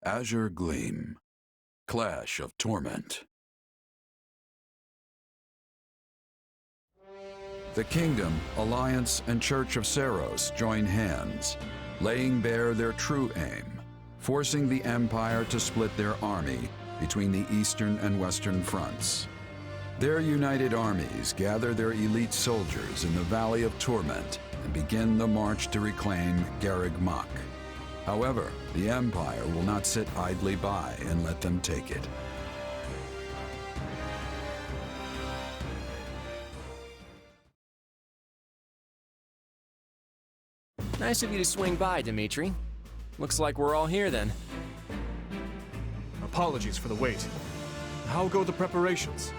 Azure Gleam. Clash of Torment. The Kingdom, Alliance, and Church of Seros join hands, laying bare their true aim, forcing the Empire to split their army between the Eastern and Western fronts. Their united armies gather their elite soldiers in the Valley of Torment and begin the march to reclaim Garreg Mach. However, the Empire will not sit idly by and let them take it. Nice of you to swing by, Dimitri. Looks like we're all here then. Apologies for the wait. How go the preparations?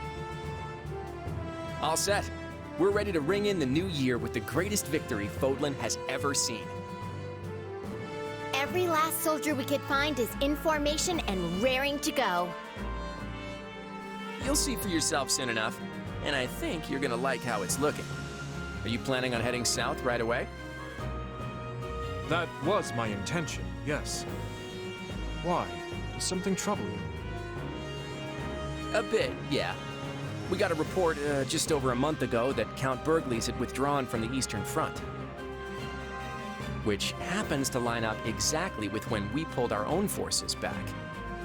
All set. We're ready to ring in the new year with the greatest victory Fodlan has ever seen. Every last soldier we could find is in formation and raring to go. You'll see for yourself soon enough, and I think you're gonna like how it's looking. Are you planning on heading south right away? That was my intention, yes. Why? Does something trouble you? A bit, yeah. We got a report just over a month ago that Count Bergley's had withdrawn from the Eastern Front. Which happens to line up exactly with when we pulled our own forces back.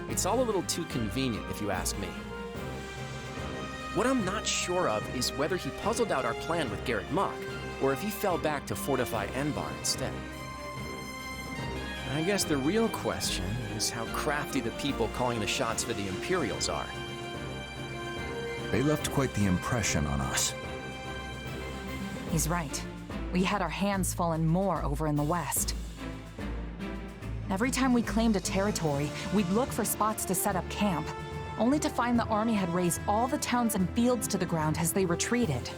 It's all a little too convenient, if you ask me. What I'm not sure of is whether he puzzled out our plan with Garreg Mach, or if he fell back to fortify Enbar instead. I guess the real question is how crafty the people calling the shots for the Imperials are. They left quite the impression on us. He's right. We had our hands full and more over in the west. Every time we claimed a territory, we'd look for spots to set up camp, only to find the army had razed all the towns and fields to the ground as they retreated.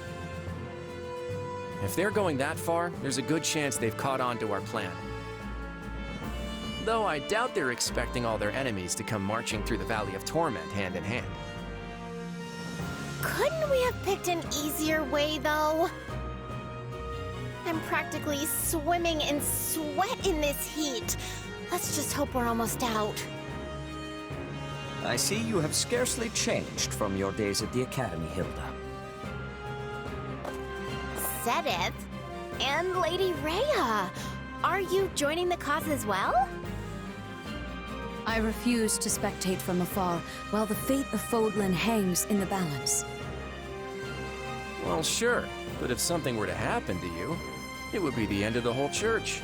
If they're going that far, there's a good chance they've caught on to our plan. Though I doubt they're expecting all their enemies to come marching through the Valley of Torment hand in hand. Couldn't we have picked an easier way, though? I'm practically swimming in sweat in this heat. Let's just hope we're almost out. I see you have scarcely changed from your days at the Academy, Hilda. Sedith? And Lady Rhea! Are you joining the cause as well? I refuse to spectate from afar while the fate of Fodlan hangs in the balance. Well, sure, but if something were to happen to you, it would be the end of the whole church.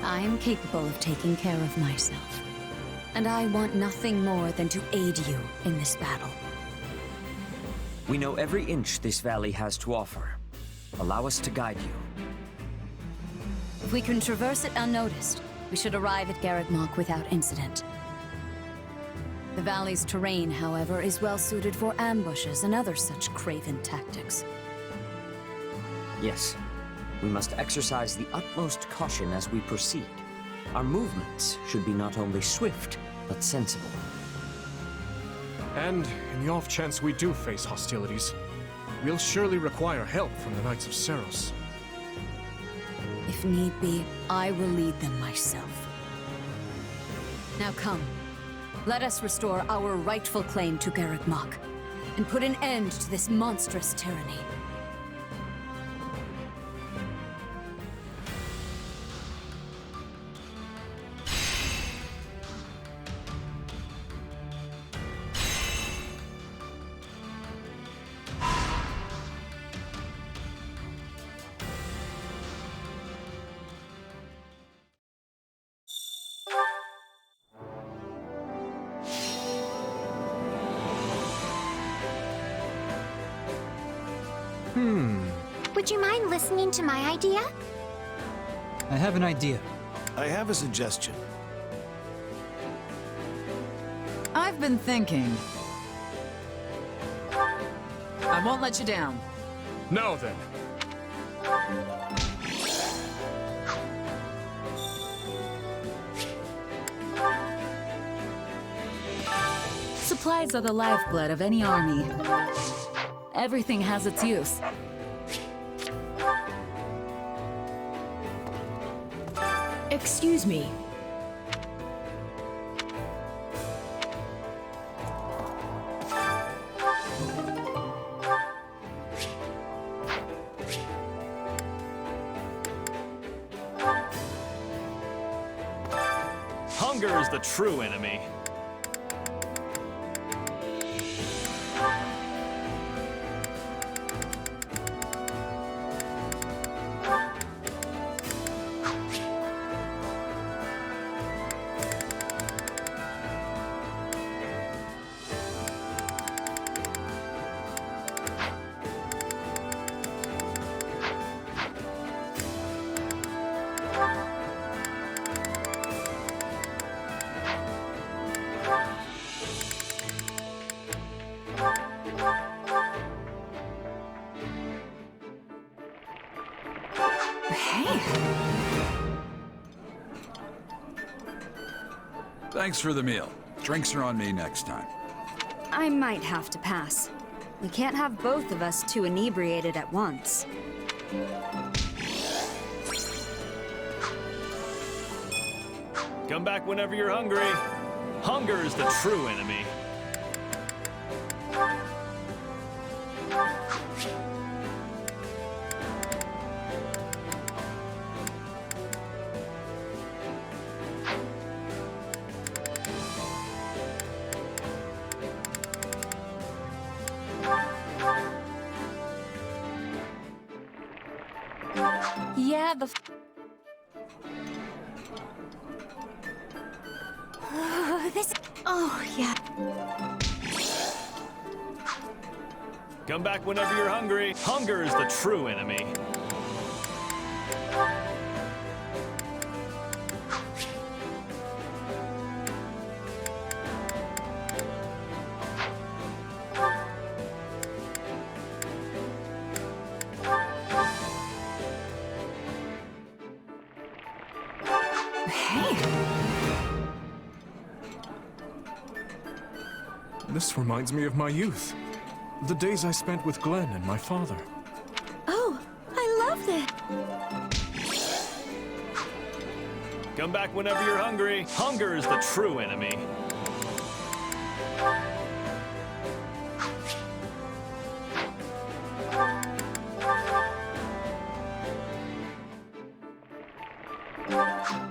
I am capable of taking care of myself, and I want nothing more than to aid you in this battle. We know every inch this valley has to offer. Allow us to guide you. If we can traverse it unnoticed, we should arrive at Garreg Mach without incident. The valley's terrain, however, is well suited for ambushes and other such craven tactics. Yes, we must exercise the utmost caution as we proceed. Our movements should be not only swift, but sensible. And in the off chance we do face hostilities, we'll surely require help from the Knights of Seros. If need be, I will lead them myself. Now come, let us restore our rightful claim to Garreg Mach, and put an end to this monstrous tyranny. Would you mind listening to my idea? I have an idea. I have a suggestion. I've been thinking. I won't let you down. Now then. Supplies are the lifeblood of any army. Everything has its use. Excuse me. Hunger is the true enemy. Thanks for the meal. Drinks are on me next time. I might have to pass. We can't have both of us too inebriated at once. Come back whenever you're hungry. Hunger is the true enemy. Yeah, This. Oh, yeah. Come back whenever you're hungry. Hunger is the true enemy. This reminds me of my youth. The days I spent with Glenn and my father. Oh, I love this. Come back whenever you're hungry. Hunger is the true enemy.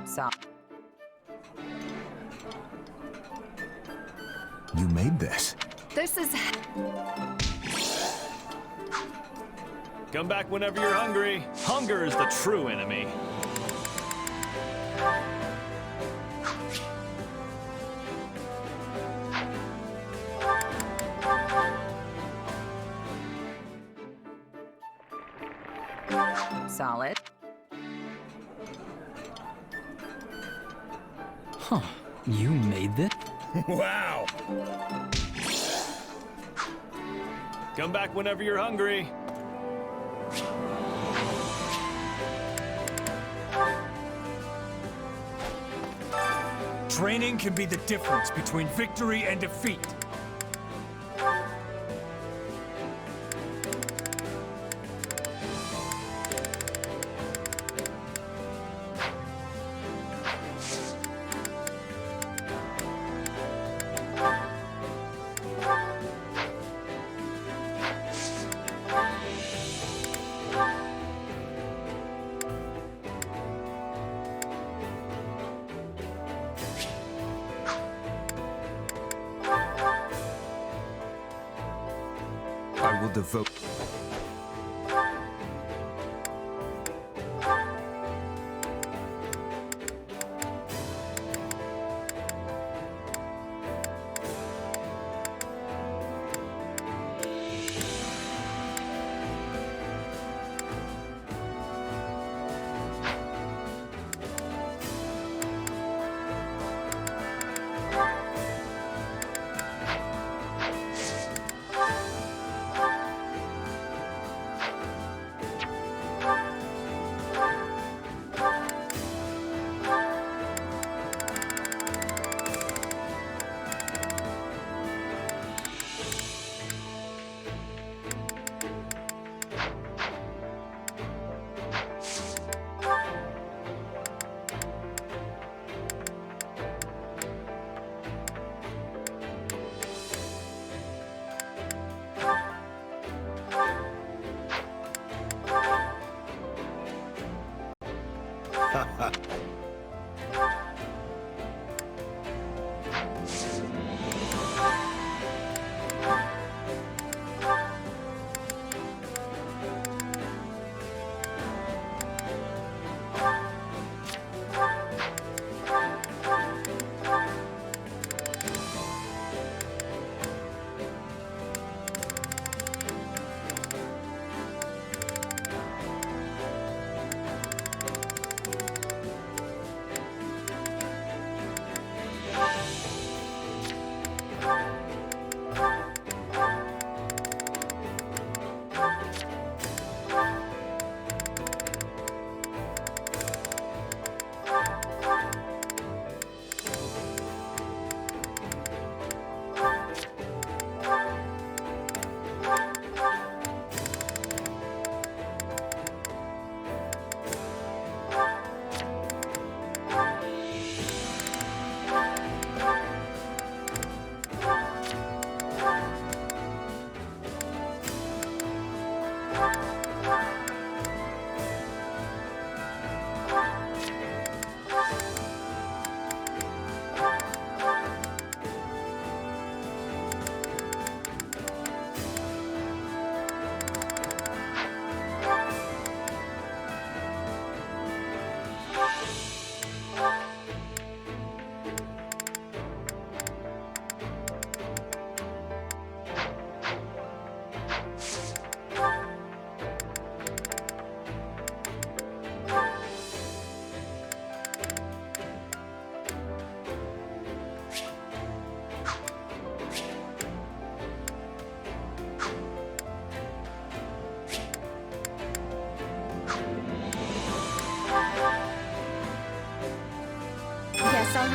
So. You made this. This is... Come back whenever you're hungry. Hunger is the true enemy. Solid. Huh. You made this? Wow! Come back whenever you're hungry. Training can be the difference between victory and defeat. I will devote... Guess I'll...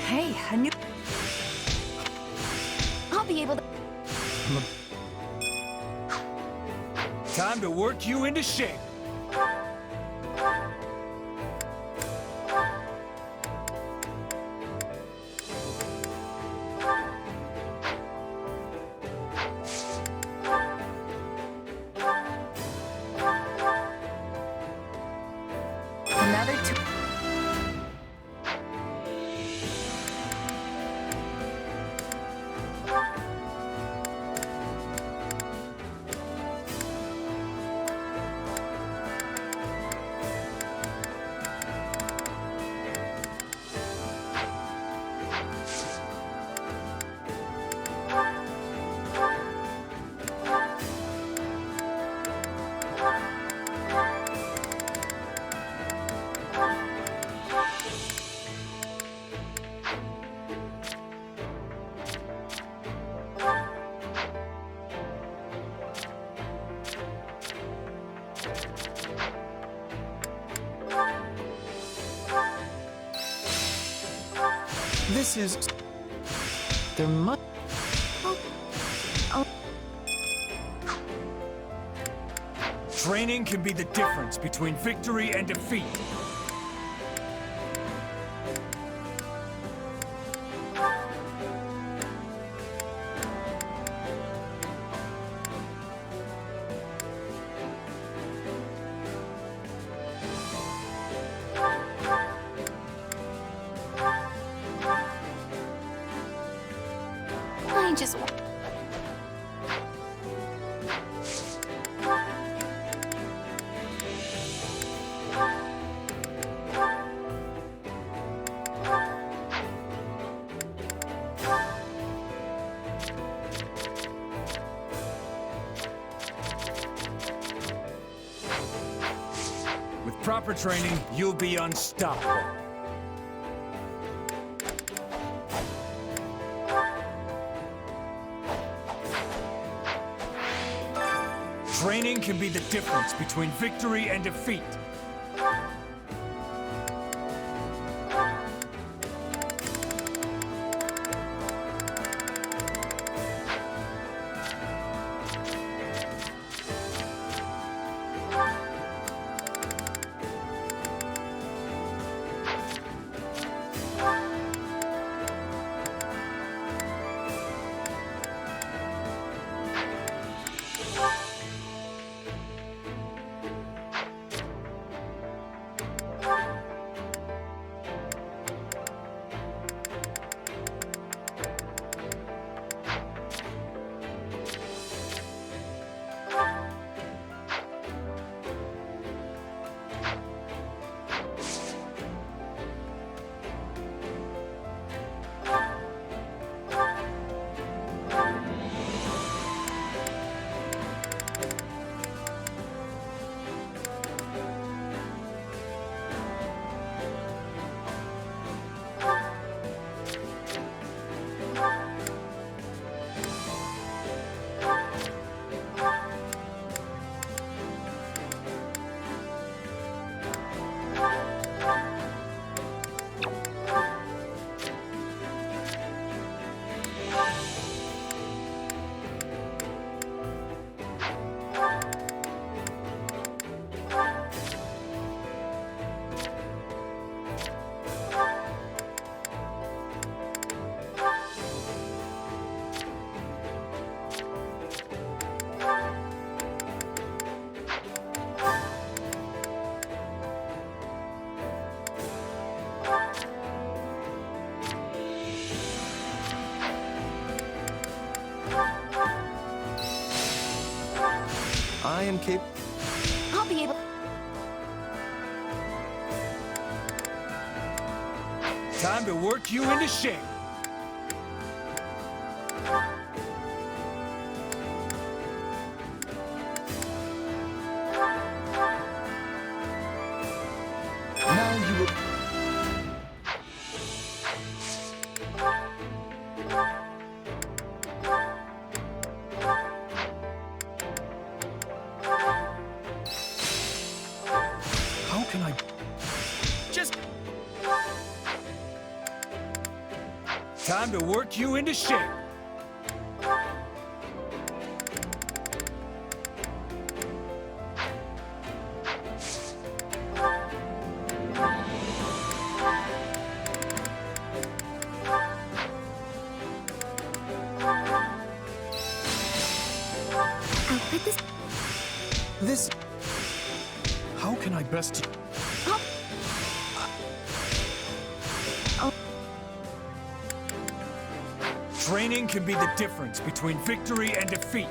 Hey, a new... I'll be able to... Time to work you into shape. Another two... This is... There must... Training can be the difference between victory and defeat. I just... With proper training, you'll be unstoppable. Training can be the difference between victory and defeat. I am capable. I'll be able... Time to work you into shape. Time to work you into shape. This... How can I best... Training can be the difference between victory and defeat.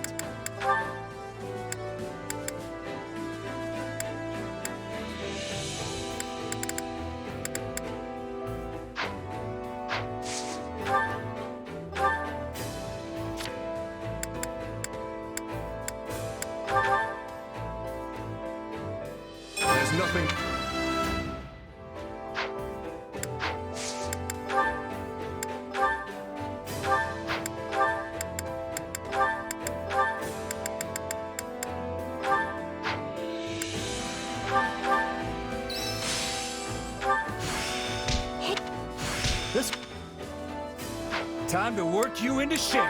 There's nothing... This... Time to work you into shape.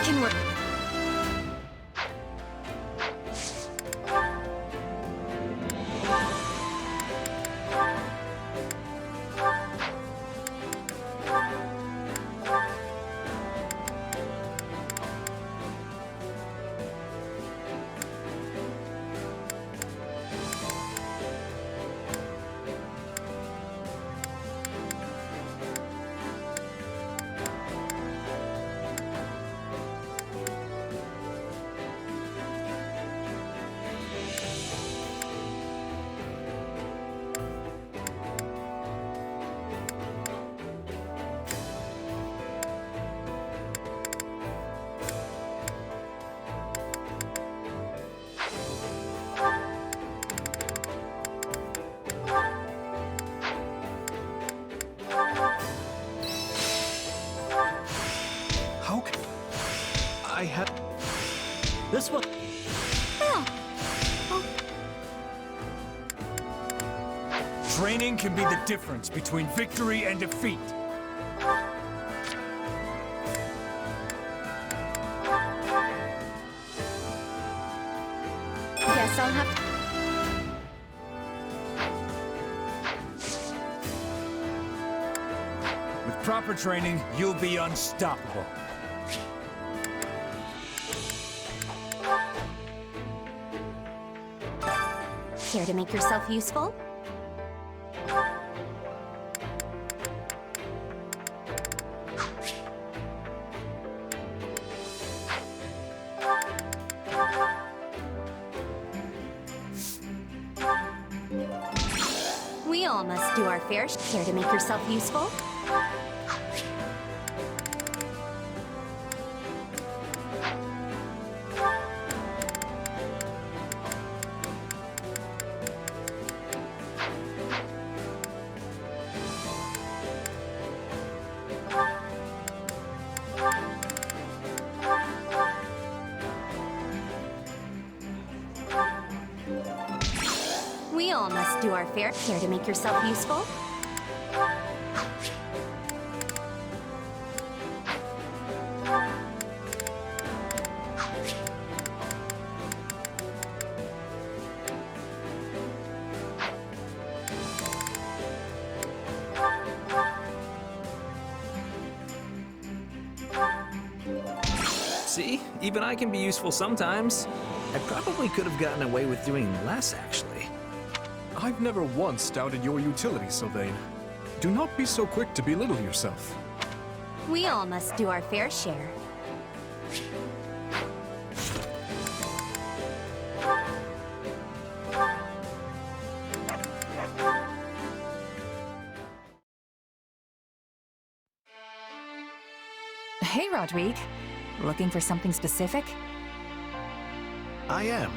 Can work. How can... I have... This one... Training can be the difference between victory and defeat. Guess I'll have to... With proper training, you'll be unstoppable. Care to make yourself useful? We all must do our fair share. Care to make yourself useful? We all must do our fair share to make yourself useful. See? Even I can be useful sometimes. I probably could have gotten away with doing less, actually. I've never once doubted your utility, Sylvain. Do not be so quick to belittle yourself. We all must do our fair share. Hey, Rodrigue. Looking for something specific? I am.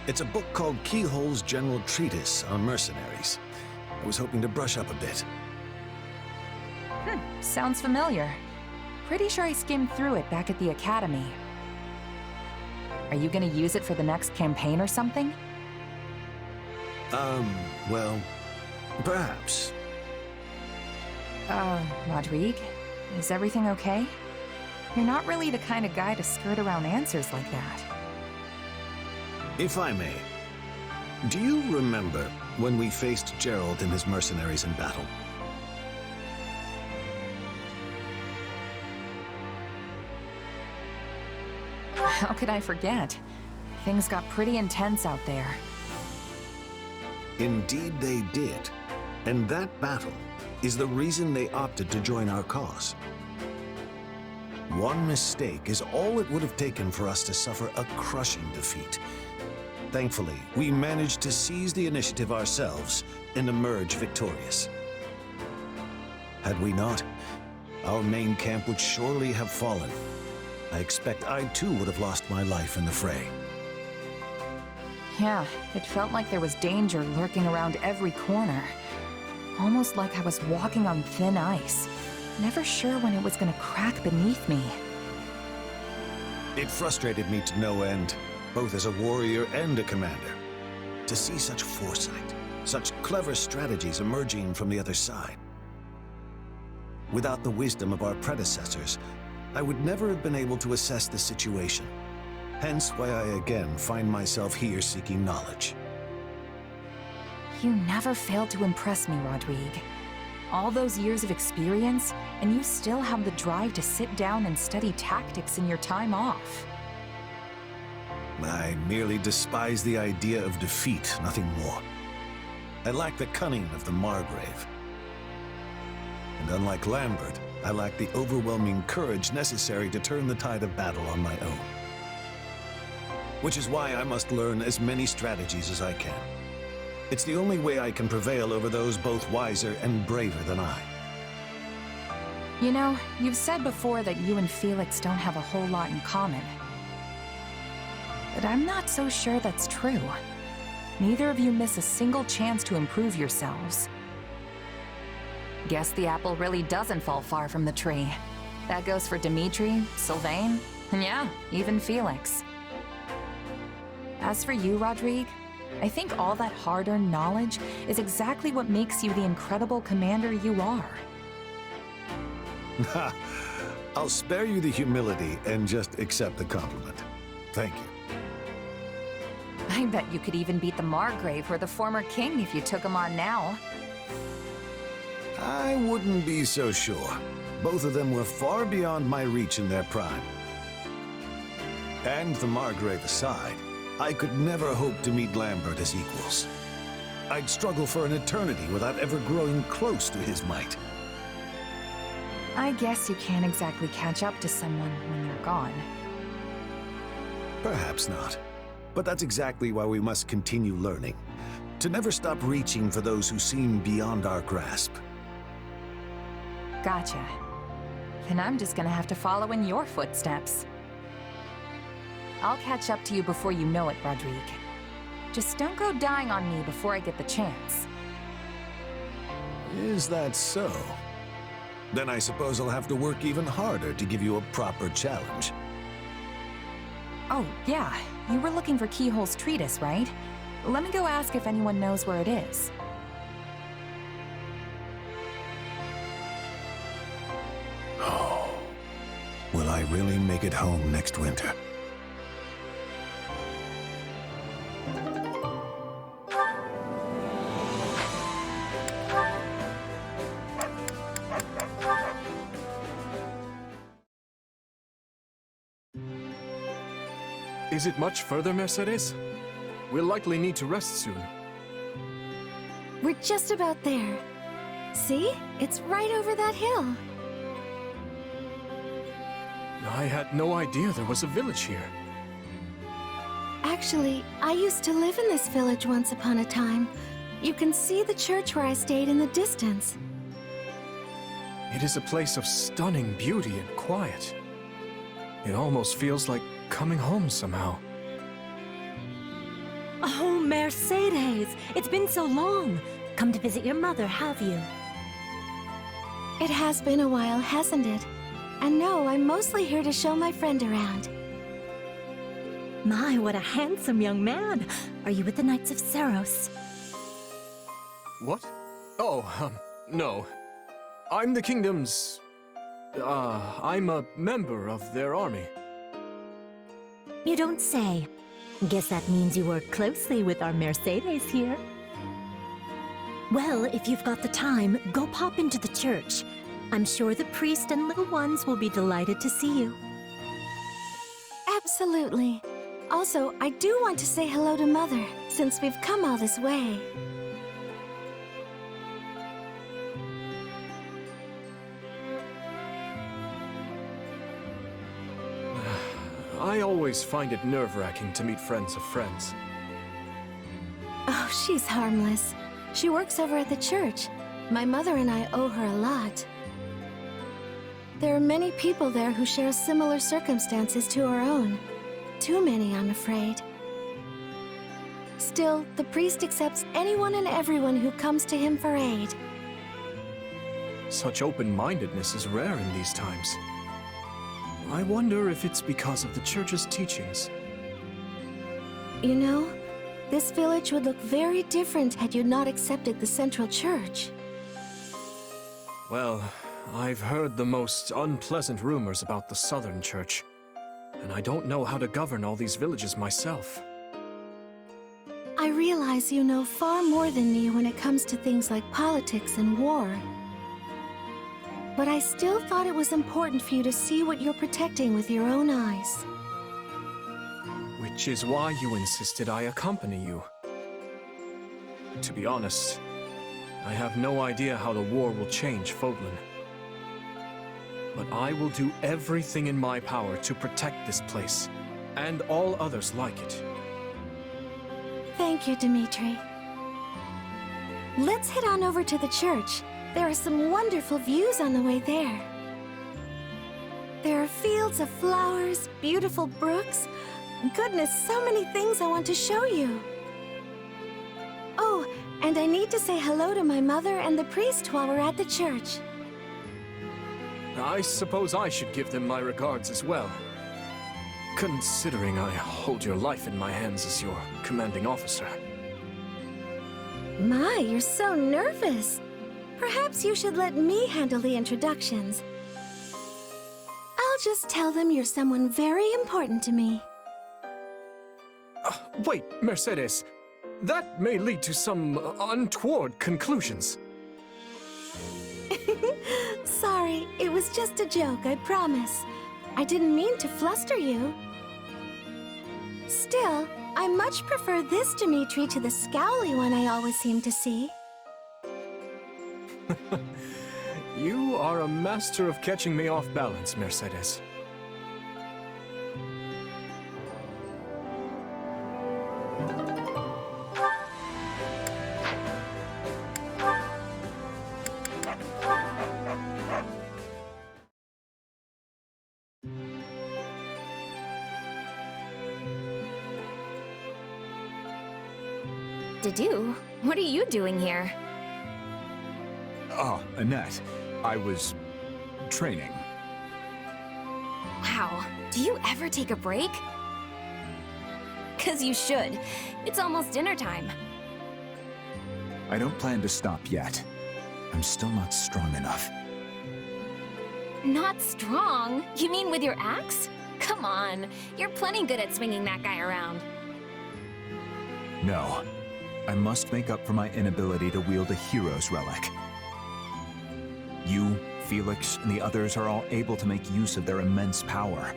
It's a book called Keyhole's General Treatise on Mercenaries. I was hoping to brush up a bit. Sounds familiar. Pretty sure I skimmed through it back at the academy. Are you gonna use it for the next campaign or something? Well, perhaps. Rodrigue, is everything okay? You're not really the kind of guy to skirt around answers like that. If I may, do you remember when we faced Gerald and his mercenaries in battle? How could I forget? Things got pretty intense out there. Indeed they did. And that battle is the reason they opted to join our cause. One mistake is all it would have taken for us to suffer a crushing defeat. Thankfully, we managed to seize the initiative ourselves and emerge victorious. Had we not, our main camp would surely have fallen. I expect I too would have lost my life in the fray. Yeah, it felt like there was danger lurking around every corner. Almost like I was walking on thin ice. Never sure when it was gonna crack beneath me. It frustrated me to no end, both as a warrior and a commander. To see such foresight, such clever strategies emerging from the other side. Without the wisdom of our predecessors, I would never have been able to assess the situation. Hence why I again find myself here seeking knowledge. You never failed to impress me, Rodrigue. All those years of experience, and you still have the drive to sit down and study tactics in your time off. I merely despise the idea of defeat, nothing more. I lack the cunning of the Margrave. And unlike Lambert, I lack the overwhelming courage necessary to turn the tide of battle on my own. Which is why I must learn as many strategies as I can. It's the only way I can prevail over those both wiser and braver than I. You know, you've said before that you and Felix don't have a whole lot in common. But I'm not so sure that's true. Neither of you miss a single chance to improve yourselves. Guess the apple really doesn't fall far from the tree. That goes for Dimitri, Sylvain, and yeah, even Felix. As for you, Rodrigue, I think all that hard-earned knowledge is exactly what makes you the incredible commander you are. I'll spare you the humility and just accept the compliment. Thank you. I bet you could even beat the Margrave or the former king if you took him on now. I wouldn't be so sure. Both of them were far beyond my reach in their prime. And the Margrave aside, I could never hope to meet Lambert as equals. I'd struggle for an eternity without ever growing close to his might. I guess you can't exactly catch up to someone when they're gone. Perhaps not. But that's exactly why we must continue learning. To never stop reaching for those who seem beyond our grasp. Gotcha. Then I'm just gonna have to follow in your footsteps. I'll catch up to you before you know it, Rodrigue. Just don't go dying on me before I get the chance. Is that so? Then I suppose I'll have to work even harder to give you a proper challenge. Oh, yeah. You were looking for Keyhole's treatise, right? Let me go ask if anyone knows where it is. Oh. Will I really make it home next winter? Is it much further, Mercedes? We'll likely need to rest soon. We're just about there. See? It's right over that hill. I had no idea there was a village here. Actually, I used to live in this village once upon a time. You can see the church where I stayed in the distance. It is a place of stunning beauty and quiet. It almost feels like coming home somehow. Oh, Mercedes! It's been so long! Come to visit your mother, have you? It has been a while, hasn't it? And no, I'm mostly here to show my friend around. My, what a handsome young man! Are you with the Knights of Seros? What? Oh, no. I'm the kingdom's... I'm a member of their army. You don't say. Guess that means you work closely with our Mercedes here. Well, if you've got the time, go pop into the church. I'm sure the priest and little ones will be delighted to see you. Absolutely. Also, I do want to say hello to Mother, since we've come all this way. I always find it nerve-wracking to meet friends of friends. Oh, she's harmless. She works over at the church. My mother and I owe her a lot. There are many people there who share similar circumstances to our own. Too many, I'm afraid. Still, the priest accepts anyone and everyone who comes to him for aid. Such open-mindedness is rare in these times. I wonder if it's because of the church's teachings. You know, this village would look very different had you not accepted the central church. Well, I've heard the most unpleasant rumors about the southern church, and I don't know how to govern all these villages myself. I realize you know far more than me when it comes to things like politics and war. But I still thought it was important for you to see what you're protecting with your own eyes. Which is why you insisted I accompany you. To be honest, I have no idea how the war will change Fodlan. But I will do everything in my power to protect this place, and all others like it. Thank you, Dimitri. Let's head on over to the church. There are some wonderful views on the way there. There are fields of flowers, beautiful brooks. Goodness, so many things I want to show you. Oh, and I need to say hello to my mother and the priest while we're at the church. I suppose I should give them my regards as well. Considering I hold your life in my hands as your commanding officer. My, you're so nervous. Perhaps you should let me handle the introductions. I'll just tell them you're someone very important to me. Wait, Mercedes. That may lead to some untoward conclusions. Sorry, it was just a joke, I promise. I didn't mean to fluster you. Still, I much prefer this Dimitri to the scowly one I always seem to see. You are a master of catching me off balance, Mercedes. Dedu, what are you doing here? Oh, Annette. I was... training. Wow, do you ever take a break? 'Cause you should. It's almost dinner time. I don't plan to stop yet. I'm still not strong enough. Not strong? You mean with your axe? Come on, you're plenty good at swinging that guy around. No. I must make up for my inability to wield a hero's relic. You, Felix, and the others are all able to make use of their immense power.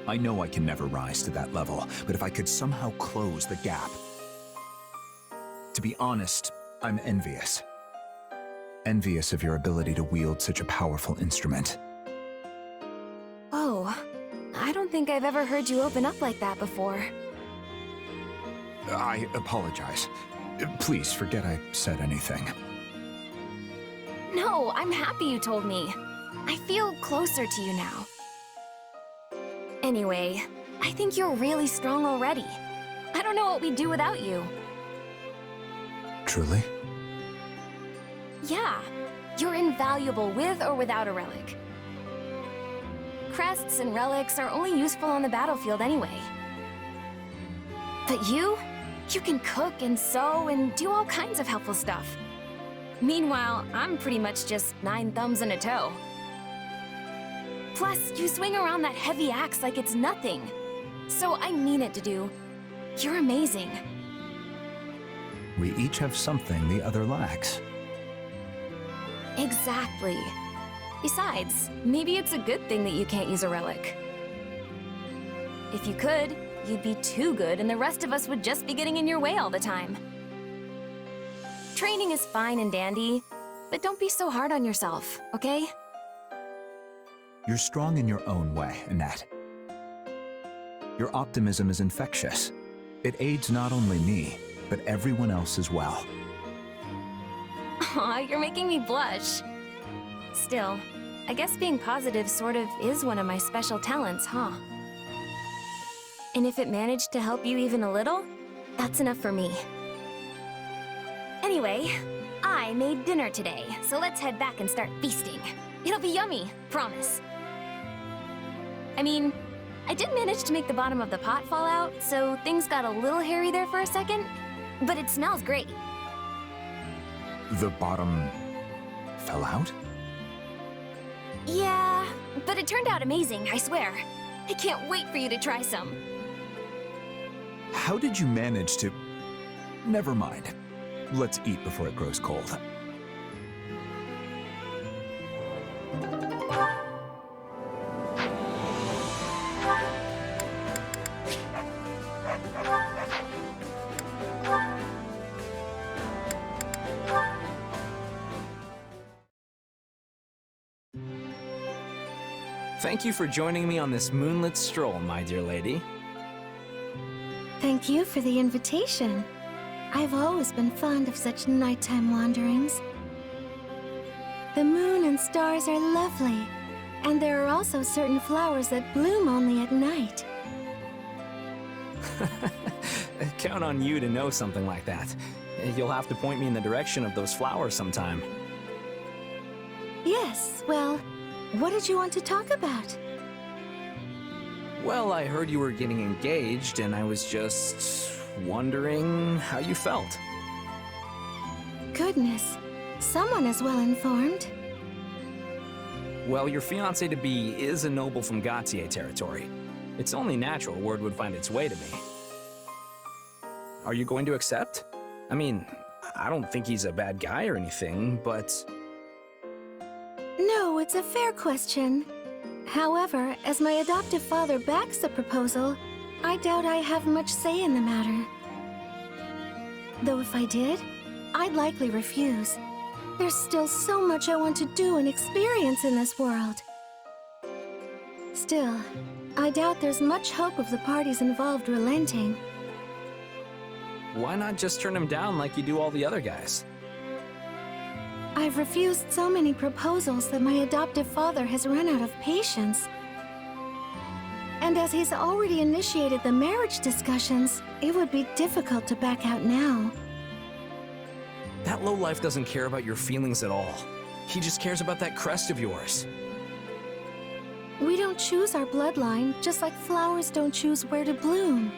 I know I can never rise to that level, but if I could somehow close the gap... To be honest, I'm envious. Envious of your ability to wield such a powerful instrument. Oh, I don't think I've ever heard you open up like that before. I apologize. Please forget I said anything. No, No, I'm happy you told me. I feel closer to you now. Anyway, I think you're really strong already. I don't know what we'd do without you. Truly? Yeah, you're invaluable with or without a relic. Crests and relics are only useful on the battlefield anyway. But you can cook and sew and do all kinds of helpful stuff. Meanwhile, I'm pretty much just 9 thumbs and a toe. Plus, you swing around that heavy axe like it's nothing. So I mean it, Dedu. You're amazing. We each have something the other lacks. Exactly. Besides, maybe it's a good thing that you can't use a relic. If you could, you'd be too good and the rest of us would just be getting in your way all the time. Training is fine and dandy, but don't be so hard on yourself, okay? You're strong in your own way, Annette. Your optimism is infectious. It aids not only me, but everyone else as well. Aw, you're making me blush. Still, I guess being positive sort of is one of my special talents, huh? And if it managed to help you even a little, that's enough for me. Anyway, I made dinner today, so let's head back and start feasting. It'll be yummy, promise. I mean, I did manage to make the bottom of the pot fall out, so things got a little hairy there for a second, but it smells great. The bottom fell out? Yeah, but it turned out amazing, I swear. I can't wait for you to try some. How did you manage to... Never mind. Let's eat before it grows cold. Thank you for joining me on this moonlit stroll, my dear lady. Thank you for the invitation. I've always been fond of such nighttime wanderings. The moon and stars are lovely, and there are also certain flowers that bloom only at night. Count on you to know something like that. You'll have to point me in the direction of those flowers sometime. Yes, well, what did you want to talk about? Well, I heard you were getting engaged, and I was just wondering how you felt. Goodness, someone is well informed. Well, your fiancé-to-be is a noble from Gautier territory. It's only natural word would find its way to me. Are you going to accept? I mean, I don't think he's a bad guy or anything, but... No, it's a fair question. However, as my adoptive father backs the proposal, I doubt I have much say in the matter. Though if I did, I'd likely refuse. There's still so much I want to do and experience in this world. Still, I doubt there's much hope of the parties involved relenting. Why not just turn him down like you do all the other guys? I've refused so many proposals that my adoptive father has run out of patience. And as he's already initiated the marriage discussions, it would be difficult to back out now. That lowlife doesn't care about your feelings at all. He just cares about that crest of yours. We don't choose our bloodline, just like flowers don't choose where to bloom.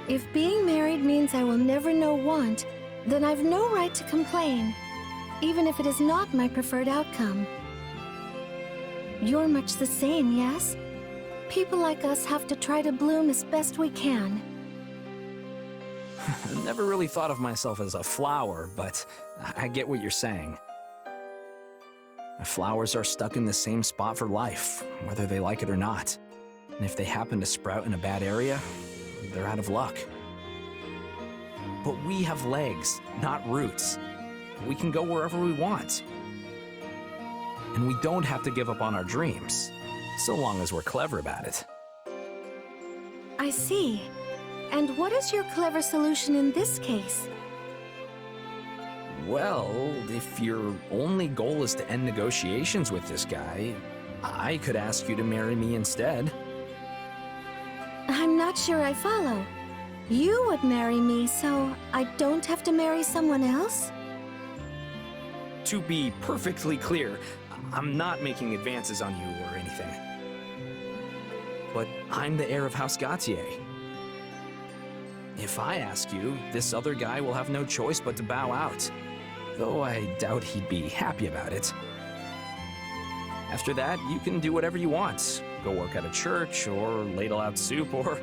If being married means I will never know want, then I've no right to complain, even if it is not my preferred outcome. You're much the same, yes? People like us have to try to bloom as best we can. I never really thought of myself as a flower, but I get what you're saying. Flowers are stuck in the same spot for life, whether they like it or not. And if they happen to sprout in a bad area, they're out of luck. But we have legs, not roots. We can go wherever we want. And we don't have to give up on our dreams, so long as we're clever about it. I see. And what is your clever solution in this case? Well, if your only goal is to end negotiations with this guy, I could ask you to marry me instead. I'm not sure I follow. You would marry me, so I don't have to marry someone else? To be perfectly clear, I'm not making advances on you or anything. But I'm the heir of House Gautier. If I ask you, this other guy will have no choice but to bow out. Though I doubt he'd be happy about it. After that, you can do whatever you want. Go work at a church, or ladle out soup, or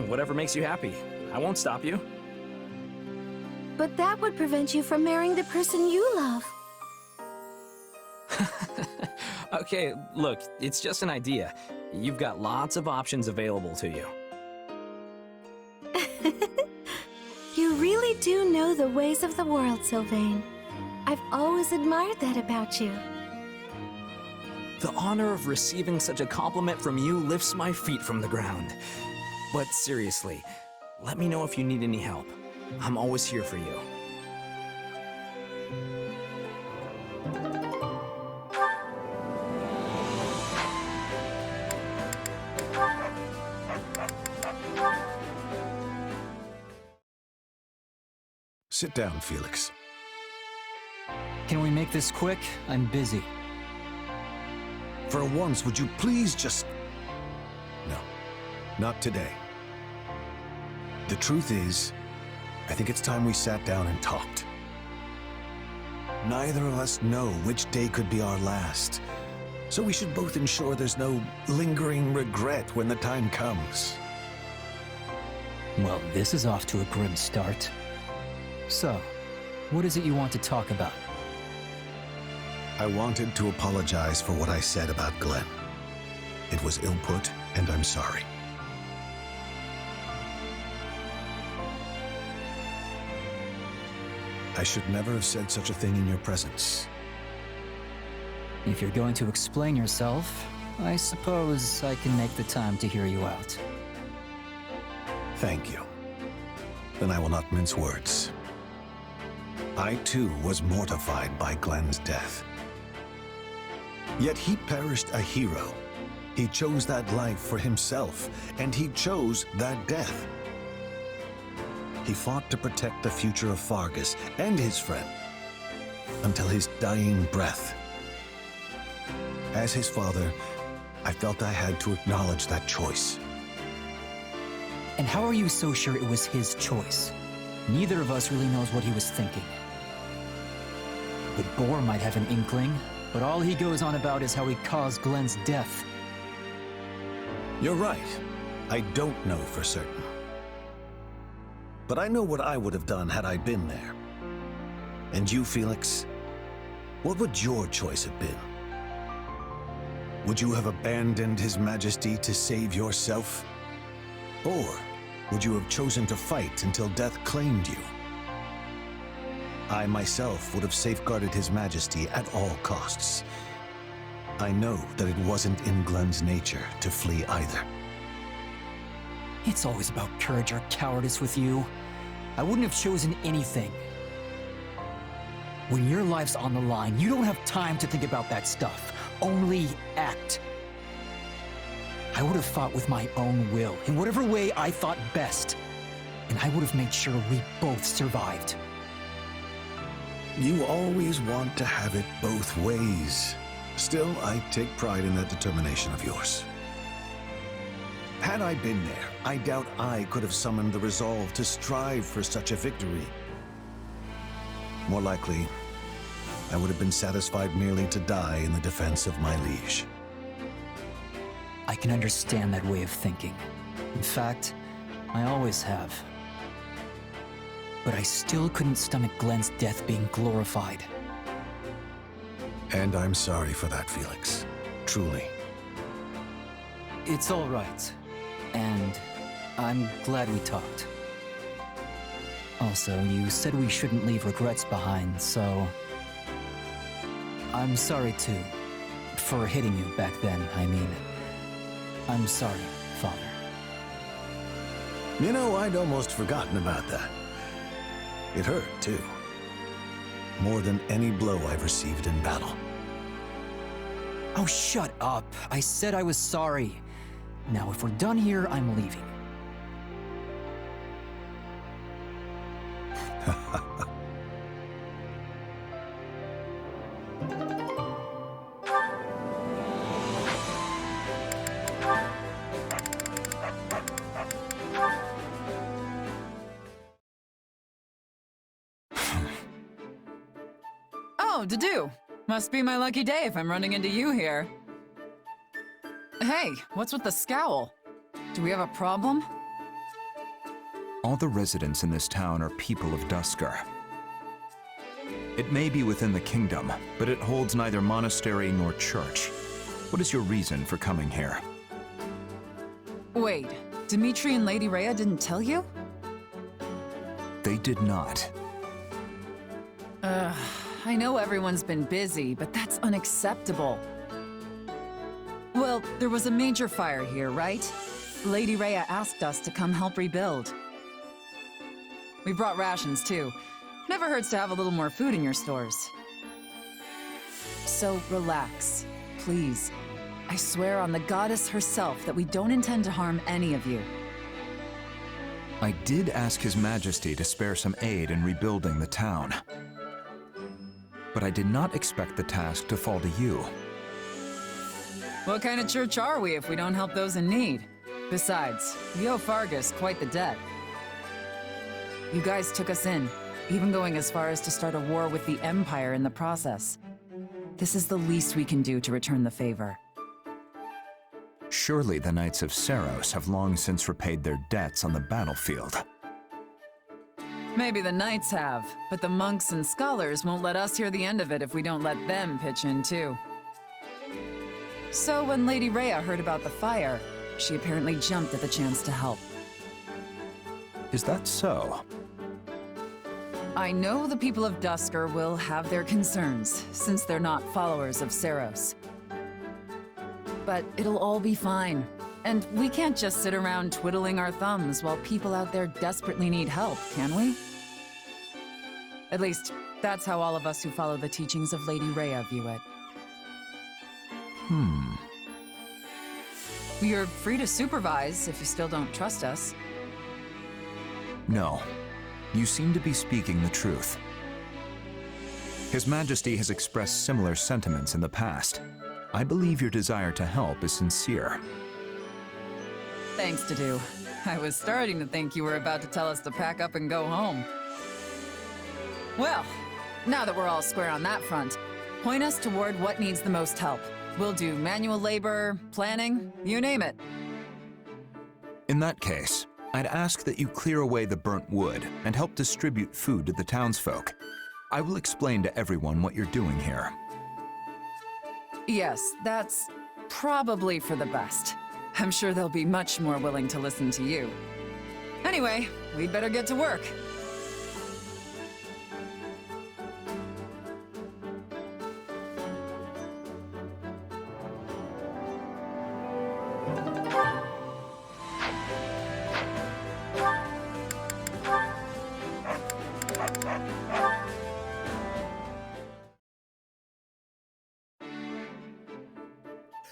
whatever makes you happy. I won't stop you. But that would prevent you from marrying the person you love. Okay, look, it's just an idea. You've got lots of options available to you. You really do know the ways of the world, Sylvain. I've always admired that about you. The honor of receiving such a compliment from you lifts my feet from the ground. But seriously, let me know if you need any help. I'm always here for you. Sit down, Felix. Can we make this quick? I'm busy. For once, would you please just... No, not today. The truth is, I think it's time we sat down and talked. Neither of us know which day could be our last, so we should both ensure there's no lingering regret when the time comes. Well, this is off to a grim start. So, what is it you want to talk about? I wanted to apologize for what I said about Glenn. It was ill put, and I'm sorry. I should never have said such a thing in your presence. If you're going to explain yourself, I suppose I can make the time to hear you out. Thank you. Then I will not mince words. I too was mortified by Glenn's death. Yet he perished a hero. He chose that life for himself, and he chose that death. He fought to protect the future of Fargus and his friend, until his dying breath. As his father, I felt I had to acknowledge that choice. And how are you so sure it was his choice? Neither of us really knows what he was thinking. But Boar might have an inkling, but all he goes on about is how he caused Glenn's death. You're right. I don't know for certain. But I know what I would have done had I been there. And you, Felix? What would your choice have been? Would you have abandoned His Majesty to save yourself? Or would you have chosen to fight until death claimed you? I myself would have safeguarded His Majesty at all costs. I know that it wasn't in Glenn's nature to flee either. It's always about courage or cowardice with you. I wouldn't have chosen anything. When your life's on the line, you don't have time to think about that stuff. Only act. I would have fought with my own will, in whatever way I thought best. And I would have made sure we both survived. You always want to have it both ways. Still, I take pride in that determination of yours. Had I been there, I doubt I could have summoned the resolve to strive for such a victory. More likely, I would have been satisfied merely to die in the defense of my liege. I can understand that way of thinking. In fact, I always have. But I still couldn't stomach Glenn's death being glorified. And I'm sorry for that, Felix. Truly. It's all right. And I'm glad we talked. Also, you said we shouldn't leave regrets behind, so... I'm sorry, too. For hitting you back then, I mean. I'm sorry, Father. You know, I'd almost forgotten about that. It hurt, too. more than any blow I've received in battle. Oh, shut up. I said I was sorry. Now, if we're done here, I'm leaving. Oh, Dedue. Must be my lucky day if I'm running into you here. Hey, what's with the scowl? Do we have a problem? All the residents in this town are people of Duscur. It may be within the kingdom, but it holds neither monastery nor church. What is your reason for coming here? Wait, Dimitri and Lady Rhea didn't tell you? They did not. I know everyone's been busy, but that's unacceptable. Well, there was a major fire here, right? Lady Rhea asked us to come help rebuild. We brought rations, too. Never hurts to have a little more food in your stores. So relax, please. I swear on the goddess herself that we don't intend to harm any of you. I did ask His Majesty to spare some aid in rebuilding the town. But I did not expect the task to fall to you. What kind of church are we if we don't help those in need? Besides, we owe Fargus quite the debt. You guys took us in, even going as far as to start a war with the Empire in the process. This is the least we can do to return the favor. Surely the Knights of Seiros have long since repaid their debts on the battlefield. Maybe the Knights have, but the monks and scholars won't let us hear the end of it if we don't let them pitch in too. So when Lady Rhea heard about the fire, she apparently jumped at the chance to help. Is that so? I know the people of Duscur will have their concerns, since they're not followers of Seiros. But it'll all be fine. And we can't just sit around twiddling our thumbs while people out there desperately need help, can we? At least, that's how all of us who follow the teachings of Lady Rhea view it. You're free to supervise if you still don't trust us. No. You seem to be speaking the truth. His Majesty has expressed similar sentiments in the past. I believe your desire to help is sincere. Thanks, Dedue. I was starting to think you were about to tell us to pack up and go home. Well, now that we're all square on that front, point us toward what needs the most help. We'll do manual labor, planning, you name it. In that case, I'd ask that you clear away the burnt wood and help distribute food to the townsfolk. I will explain to everyone what you're doing here. Yes, that's probably for the best. I'm sure they'll be much more willing to listen to you. Anyway, we'd better get to work.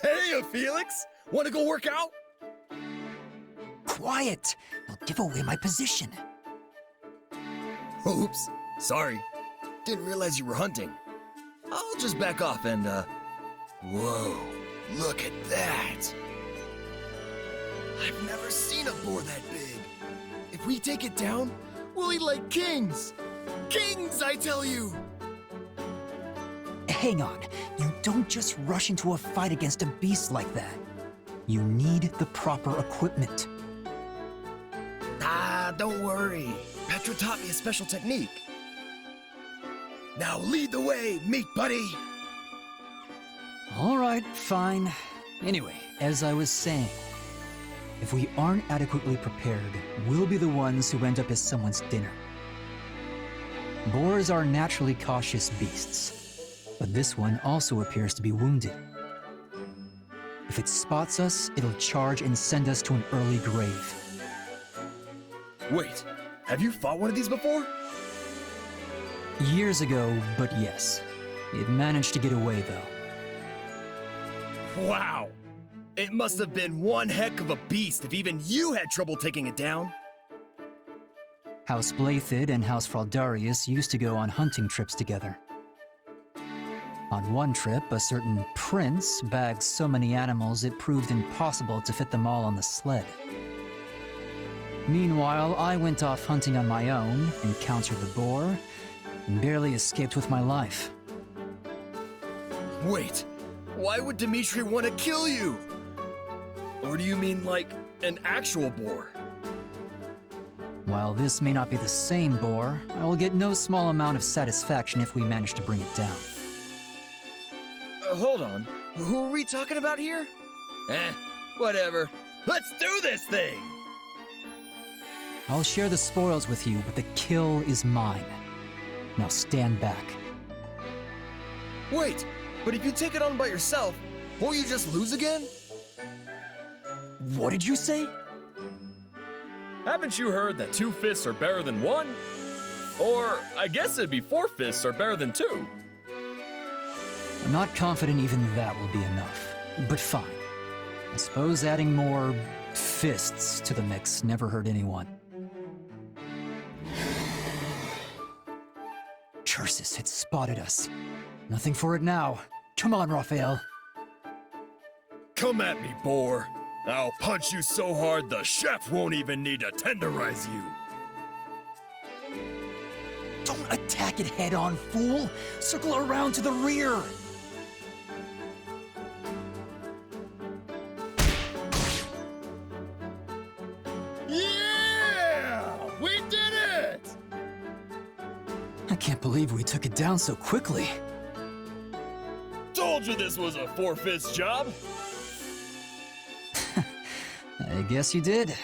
Hey, Felix! Wanna go work out? Quiet! You'll give away my position. Oops, sorry. Didn't realize you were hunting. I'll just back off and, Whoa, look at that! I've never seen a boar that big. If we take it down, we'll eat like kings! Kings, I tell you! Hang on. You don't just rush into a fight against a beast like that. You need the proper equipment. Ah, don't worry. Petra taught me a special technique. Now lead the way, meat buddy! All right, fine. Anyway, as I was saying, if we aren't adequately prepared, we'll be the ones who end up as someone's dinner. Boars are naturally cautious beasts, but this one also appears to be wounded. If it spots us, it'll charge and send us to an early grave. Wait, have you fought one of these before? Years ago, but yes. It managed to get away, though. Wow! It must have been one heck of a beast if even you had trouble taking it down. House Blathid and House Fraldarius used to go on hunting trips together. On one trip, a certain prince bagged so many animals it proved impossible to fit them all on the sled. Meanwhile, I went off hunting on my own, encountered the boar, and barely escaped with my life. Wait, why would Dimitri want to kill you? Or do you mean like an actual boar? While this may not be the same boar, I will get no small amount of satisfaction if we manage to bring it down. Hold on, who are we talking about here? Whatever. Let's do this thing! I'll share the spoils with you, but the kill is mine. Now stand back. Wait, but if you take it on by yourself, won't you just lose again? What did you say? Haven't you heard that 2 fists are better than 1? Or, I guess it'd be 4 fists are better than 2. I'm not confident even that will be enough, but fine. I suppose adding more fists to the mix never hurt anyone. Chersis had spotted us. Nothing for it now. Come on, Raphael. Come at me, boar. I'll punch you so hard the chef won't even need to tenderize you. Don't attack it head on, fool! Circle around to the rear! Yeah! We did it! I can't believe we took it down so quickly. Told you this was a 4-fist job! I guess you did.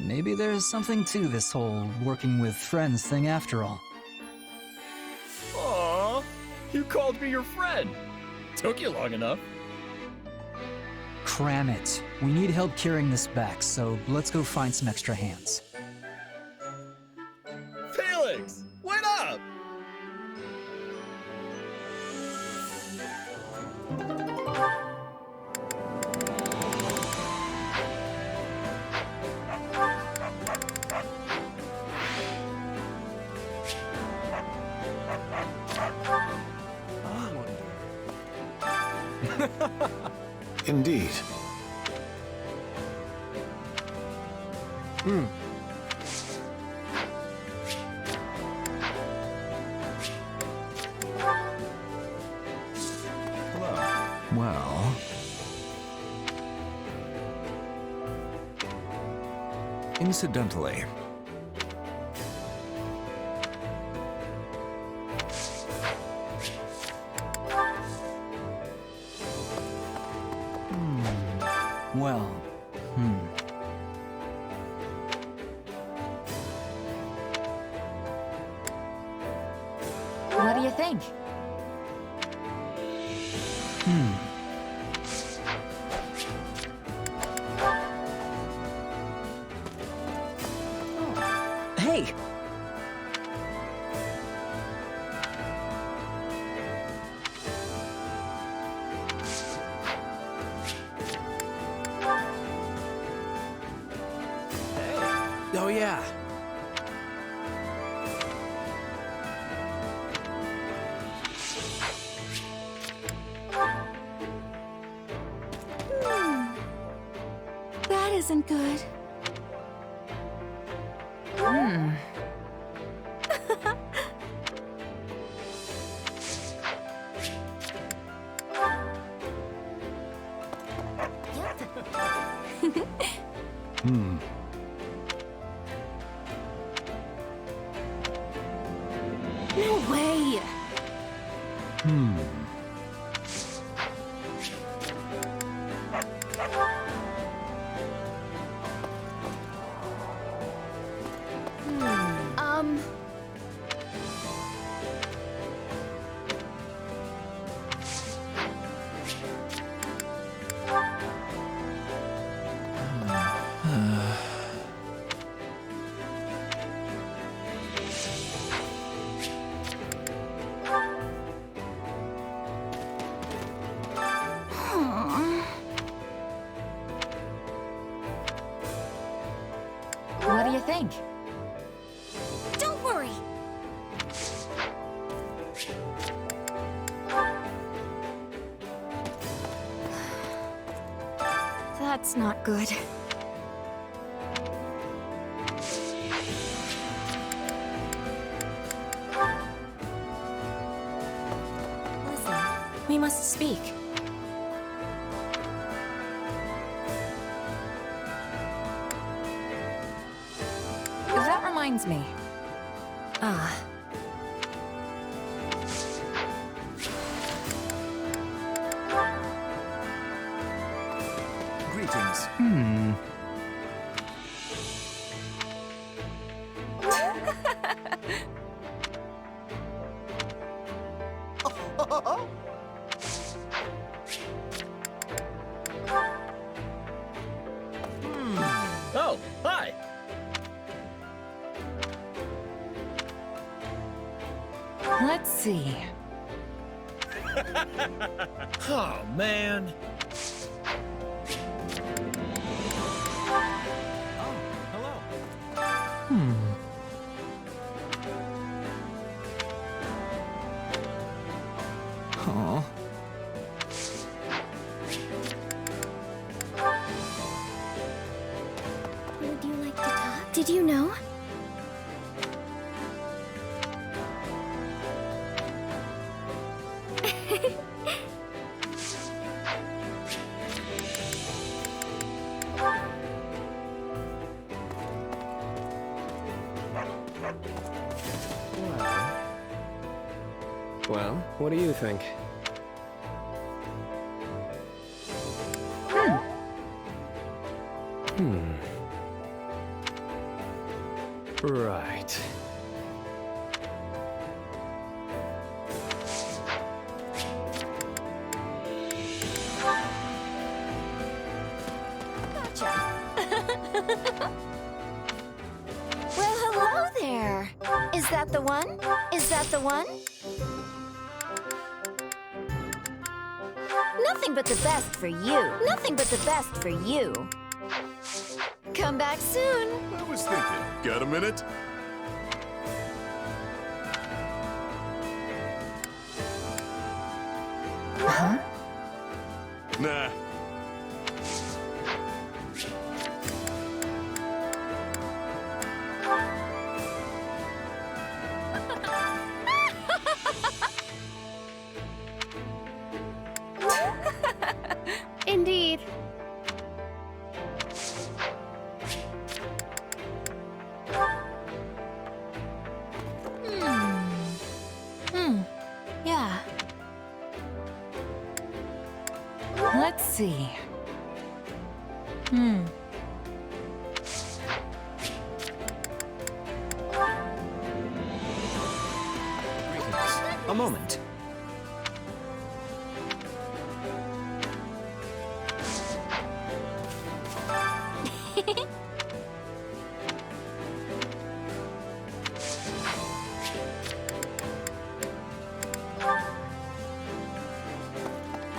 Maybe there's something to this whole working with friends thing after all. Aww, you called me your friend. Took you long enough. Cram it. We need help carrying this back, so let's go find some extra hands. Felix, wait up! Indeed. Well... Incidentally... Well, What do you think? Hey! Oh yeah. That isn't good. No way! That's not good. Listen, we must speak. That reminds me. Greetings. Oh, hi! Let's see. Oh, man. Aw. Would you like to talk? Did you know? Well, what do you think? Right. Well, hello there. Is that the one? Is that the one? Nothing but the best for you. Nothing but the best for you. Come back soon. I was thinking, got a minute? Huh? Nah. Indeed. Yeah. Let's see. A moment.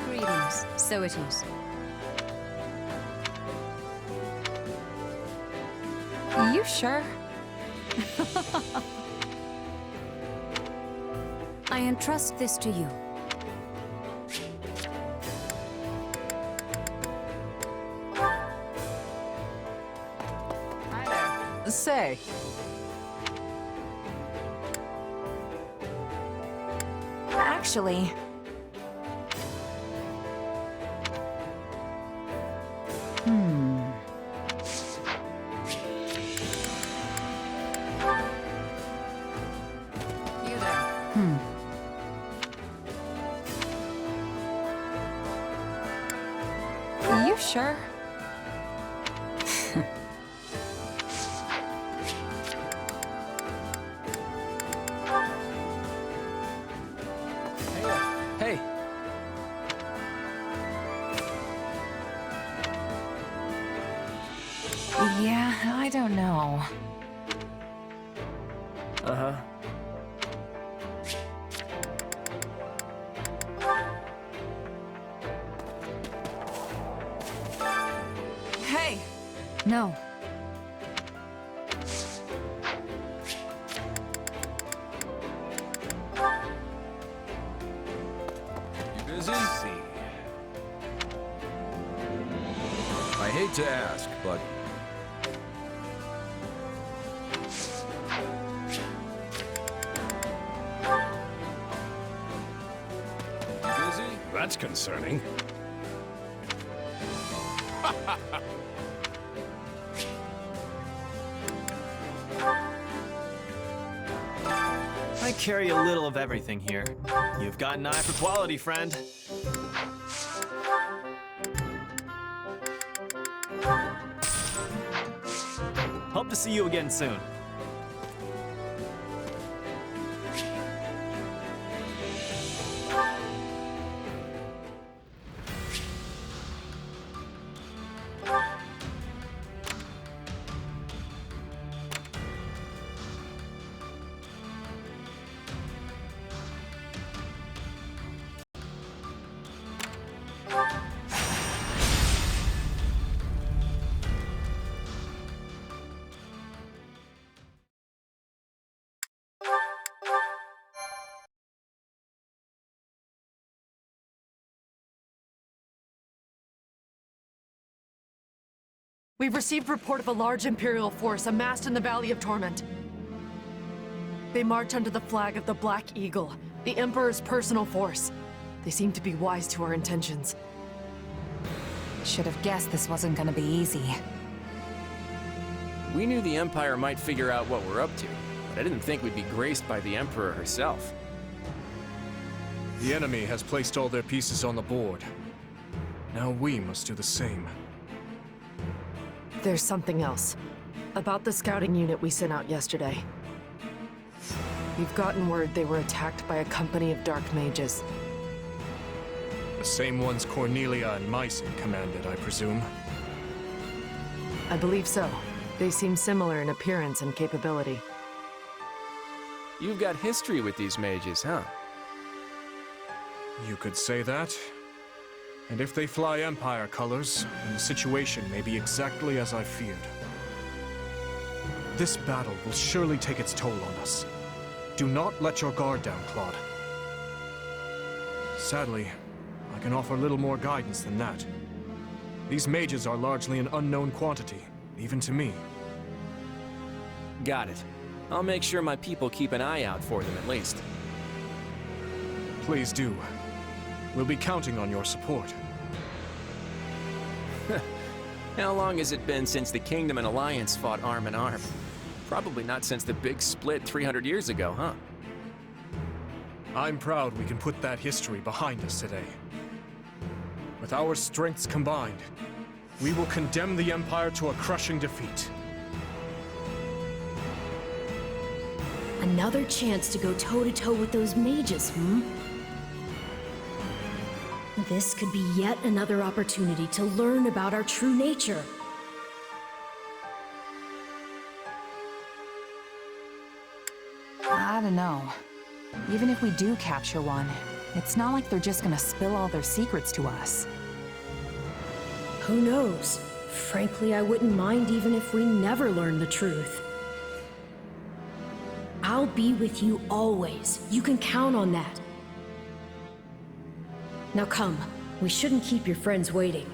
Greetings. So it is. You sure? I entrust this to you. Say. Actually, You there. You sure? Hey. Yeah, I don't know. Uh-huh. Hey! No. You busy? I hate to ask, but busy? That's concerning. I carry a little of everything here. You've got an eye for quality, friend. Hope to see you again soon. We've received report of a large Imperial force amassed in the Valley of Torment. They march under the flag of the Black Eagle, the Emperor's personal force. They seem to be wise to our intentions. Should have guessed this wasn't gonna be easy. We knew the Empire might figure out what we're up to, but I didn't think we'd be graced by the Emperor herself. The enemy has placed all their pieces on the board. Now we must do the same. There's something else. About the scouting unit we sent out yesterday. We've gotten word they were attacked by a company of dark mages. The same ones Cornelia and Mycen commanded, I presume. I believe so. They seem similar in appearance and capability. You've got history with these mages, huh? You could say that. And if they fly Empire colors, then the situation may be exactly as I feared. This battle will surely take its toll on us. Do not let your guard down, Claude. Sadly, I can offer little more guidance than that. These mages are largely an unknown quantity, even to me. Got it. I'll make sure my people keep an eye out for them at least. Please do. We'll be counting on your support. How long has it been since the Kingdom and Alliance fought arm in arm? Probably not since the big split 300 years ago, huh? I'm proud we can put that history behind us today. With our strengths combined, we will condemn the Empire to a crushing defeat. Another chance to go toe-to-toe with those mages, This could be yet another opportunity to learn about our true nature. I don't know. Even if we do capture one, it's not like they're just gonna spill all their secrets to us. Who knows? Frankly, I wouldn't mind even if we never learn the truth. I'll be with you always. You can count on that. Now come, we shouldn't keep your friends waiting.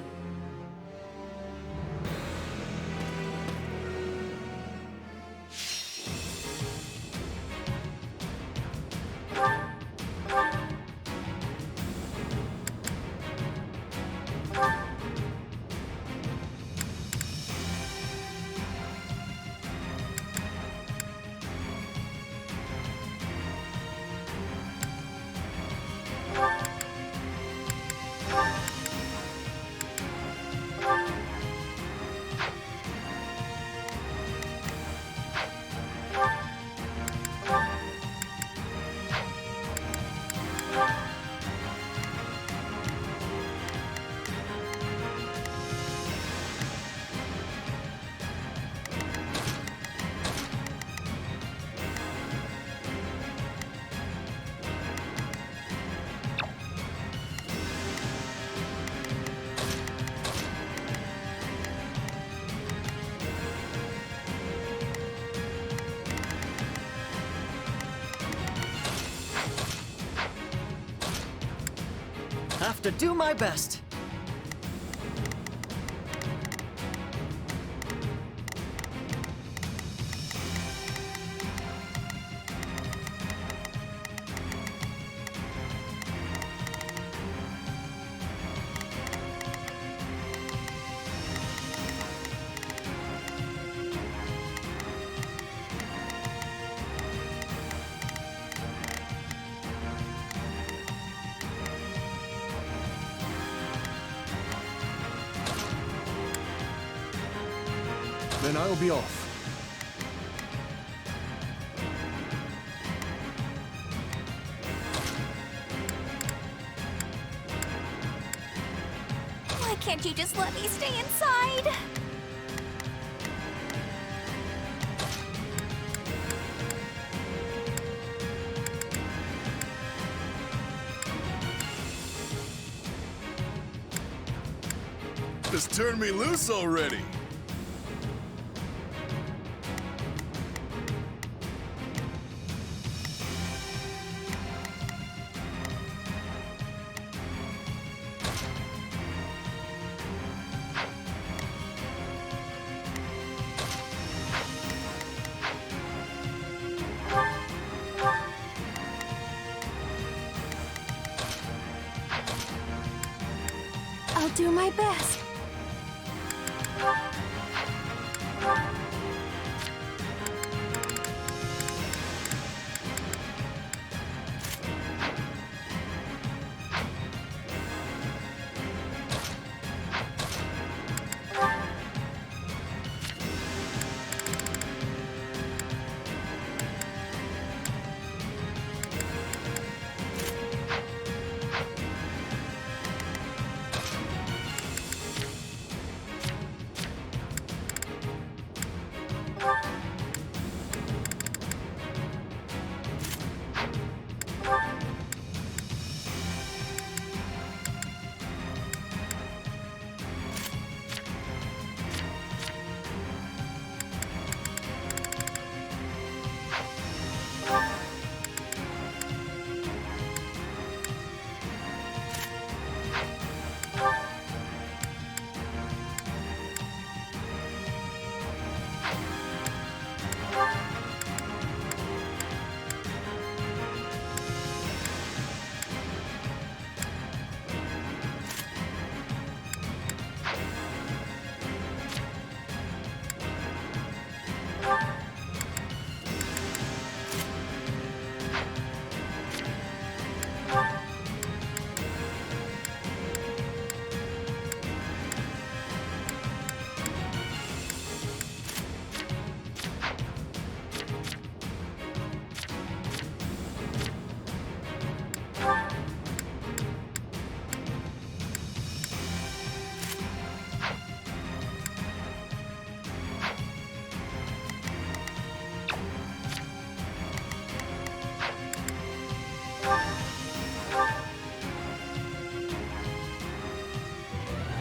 Have to do my best. Then I'll be off. Why can't you just let me stay inside? Just turn me loose already. I'll do my best.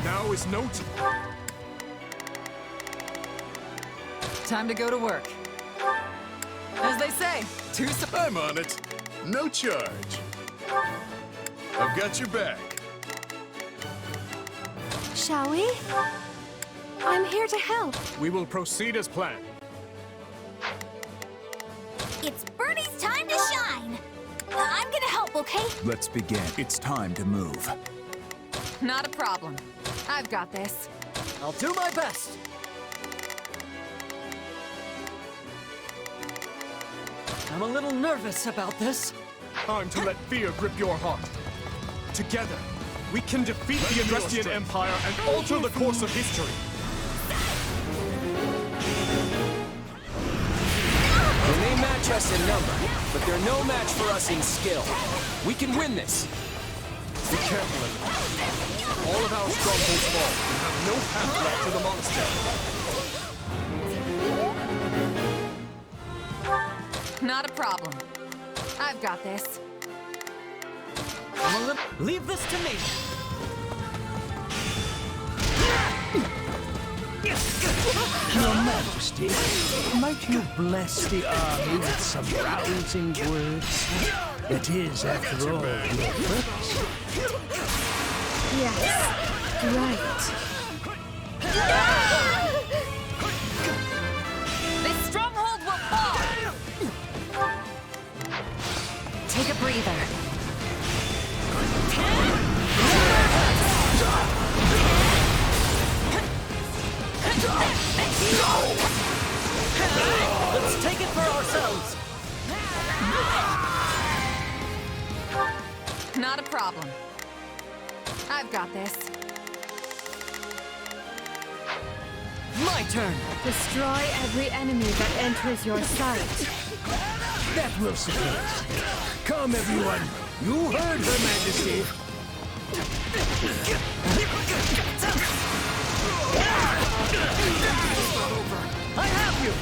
Now is no Time to go to work. As they say, I'm on it. No charge. I've got your back. Shall we? I'm here to help. We will proceed as planned. It's Birdie's time to shine. I'm gonna help, okay? Let's begin. It's time to move. Not a problem. I've got this. I'll do my best. I'm a little nervous about this. Time to let fear grip your heart. Together, we can defeat the Adrestian Empire and alter the course of history. They may match us in number, but they're no match for us in skill. We can win this. Be careful, Emblem. All of our strongholds fall and have no path left to the monastery. Not a problem. I've got this. Leave this to me. Your Majesty, might you bless the army with some rousing words? It is, after all, your purpose. Yes, right. This stronghold will fall! Take a breather. Let's take it for ourselves. Not a problem. I've got this. My turn! Destroy every enemy that enters your sight. That will suffice. Come, everyone. You heard Her Majesty. I have you!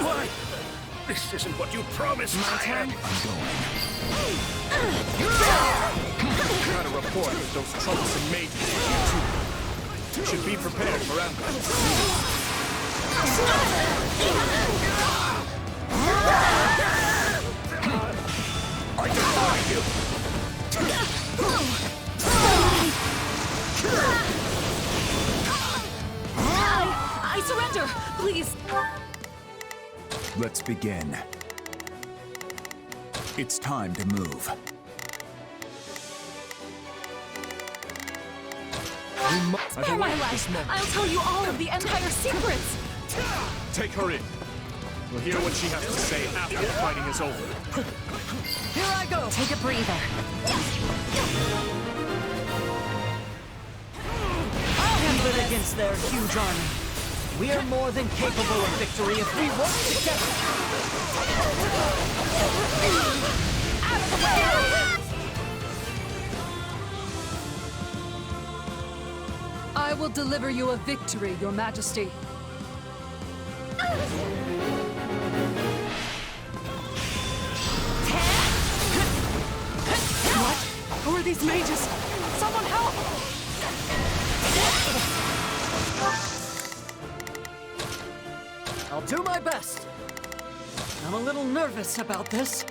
What? This isn't what you promised. My turn? I'm going. Got a report that those troublesome mages are here too. Should be prepared for ambush. I defy you! I surrender! Please! Let's begin. It's time to move. Spare my life! I'll tell you all of the Empire's secrets! Take her in. We'll hear what she has to say after the fighting is over. Here I go! Take a breather. I'll handle it against their huge army. We're more than capable of victory if we work together. Out of the way! I will deliver you a victory, Your Majesty. What? Who are these mages? Someone help! I'll do my best. I'm a little nervous about this.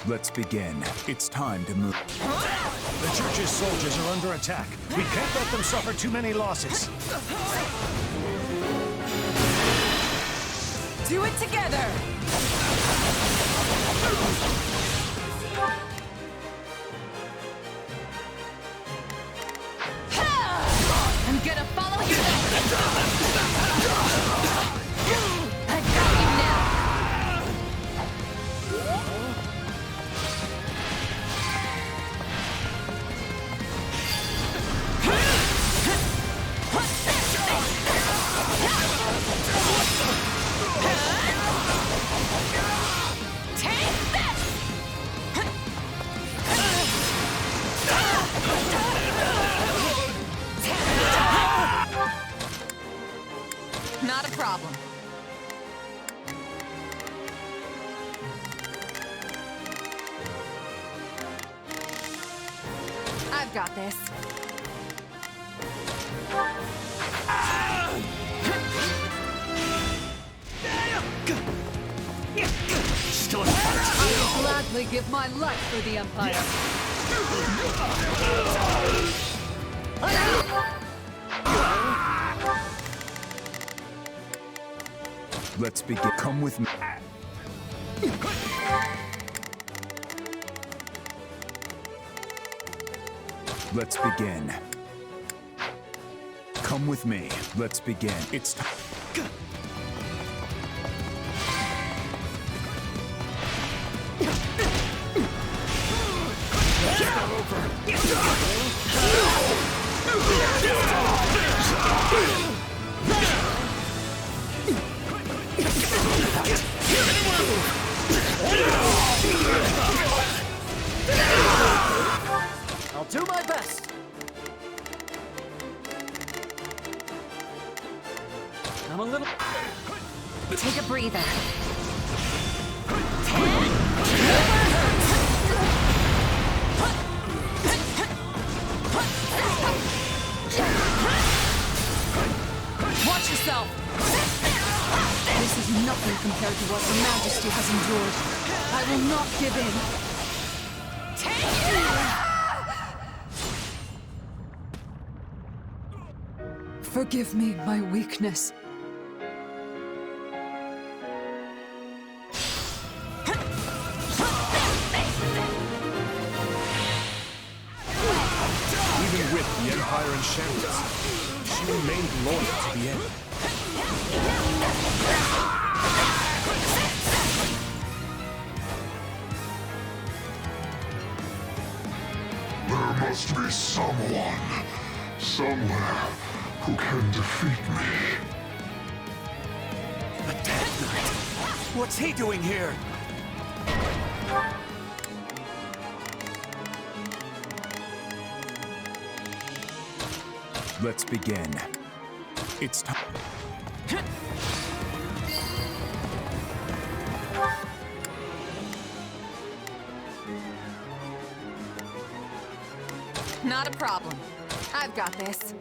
Let's begin. It's time to move. The church's soldiers are under attack. We can't let them suffer too many losses. Do it together! I'm gonna follow you back! I got you now! Take this! Not a problem. I've got this. Still in fight. I will gladly give my life for the Empire. Let's begin. Come with me. Let's begin. Come with me. Let's begin. It's time. I'll do my best. I'm a little... Take a breather. Watch yourself! This is nothing compared to what Her Majesty has endured. I will not give in. Take it! Forgive me my weakness. Even with the Empire in shambles, she remained loyal to the end. There must be someone, somewhere, who can defeat me. The Death Knight! What's he doing here? Let's begin. It's time. Not a problem. I've got this.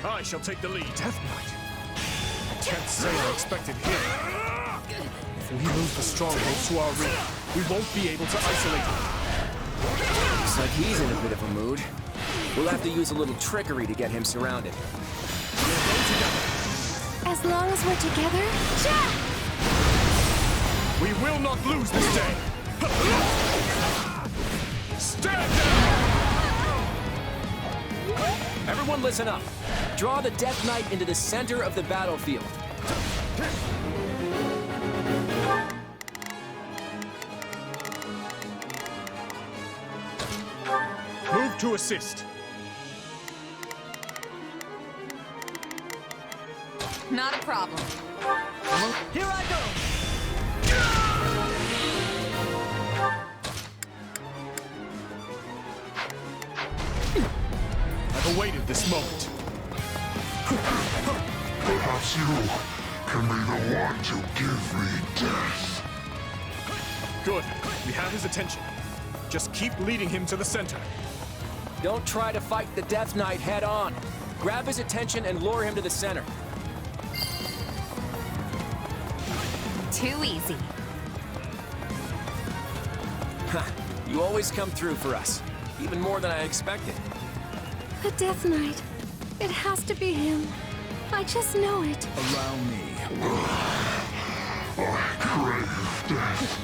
I shall take the lead. Death Knight. I can't say I expected him. If we lose the strongholds to our rear, we won't be able to isolate him. Looks like he's in a bit of a mood. We'll have to use a little trickery to get him surrounded. As long as we're together, we will not lose this day. Stand down! Everyone listen up. Draw the Death Knight into the center of the battlefield. Move to assist. Not a problem. Here I go! I've awaited this moment. Perhaps you can be the one to give me death. Good. We have his attention. Just keep leading him to the center. Don't try to fight the Death Knight head on. Grab his attention and lure him to the center. Too easy. You always come through for us. Even more than I expected. the Death Knight. It has to be him. I just know it. Allow me. I crave death.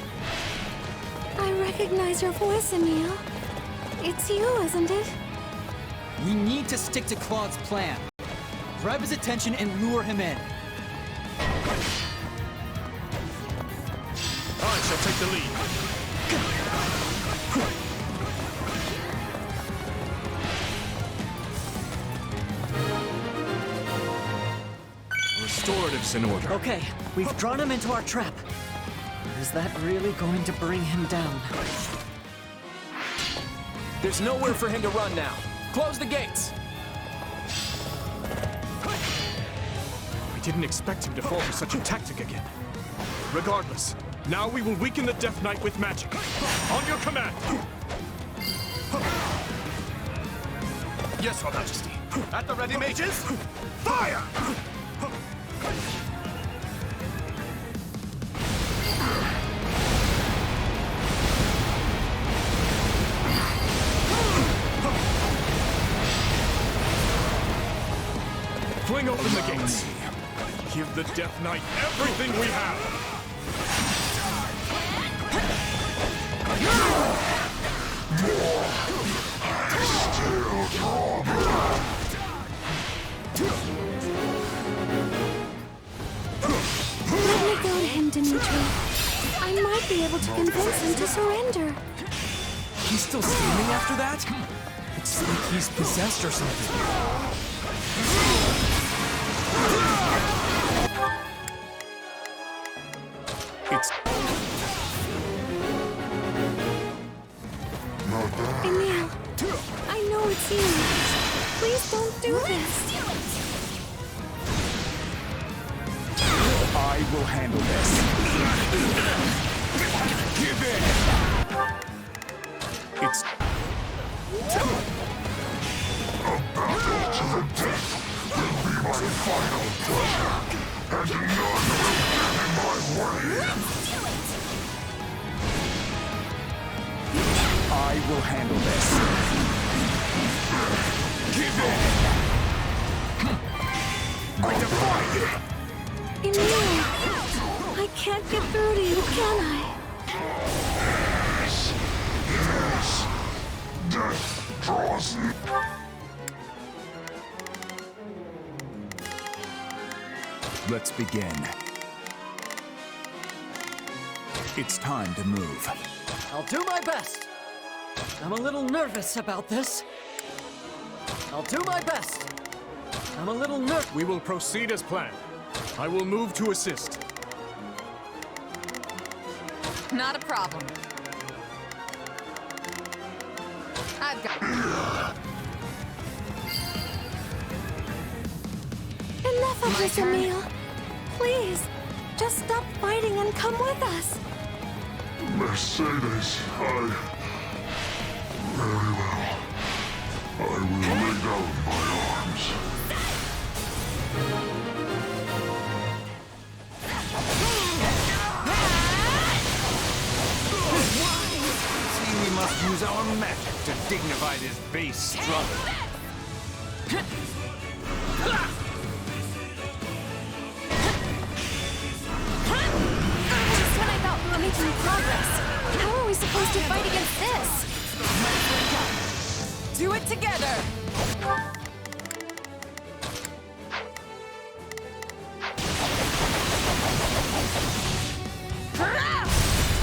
I recognize your voice, Emil. It's you, isn't it? We need to stick to Claude's plan. Grab his attention and lure him in. I shall take the lead. Restorative's in order. Okay, we've drawn him into our trap. Is that really going to bring him down? There's nowhere for him to run now. Close the gates. I didn't expect him to fall for such a tactic again. Regardless, now we will weaken the Death Knight with magic. On your command! Yes, Your Majesty. At the ready, mages! Fire! Fling open the gates. Give the Death Knight everything we have. Let me go to him, Dimitri. I might be able to convince him to surrender. He's still standing after that? It's like he's possessed or something. Emil, I know it's you. Please don't do this. I will handle this. Give in! It's... A battle to the death will be my final pleasure, and none will get in my way. I will handle this. Give in! I defy you! Emil, I can't get through to you, can I? Yes. this. Death draws near. Let's begin. It's time to move. I'll do my best. I'm a little nervous about this. I'll do my best. I'm a little nervous. We will proceed as planned. I will move to assist. Not a problem. I've got... Enough of this, Emil. Please, just stop fighting and come with us. Mercedes, very well. I will lay down my arms. See, we must use our magic to dignify this base struggle. Just when I thought we were making progress, how are we supposed to fight against this? Do it together!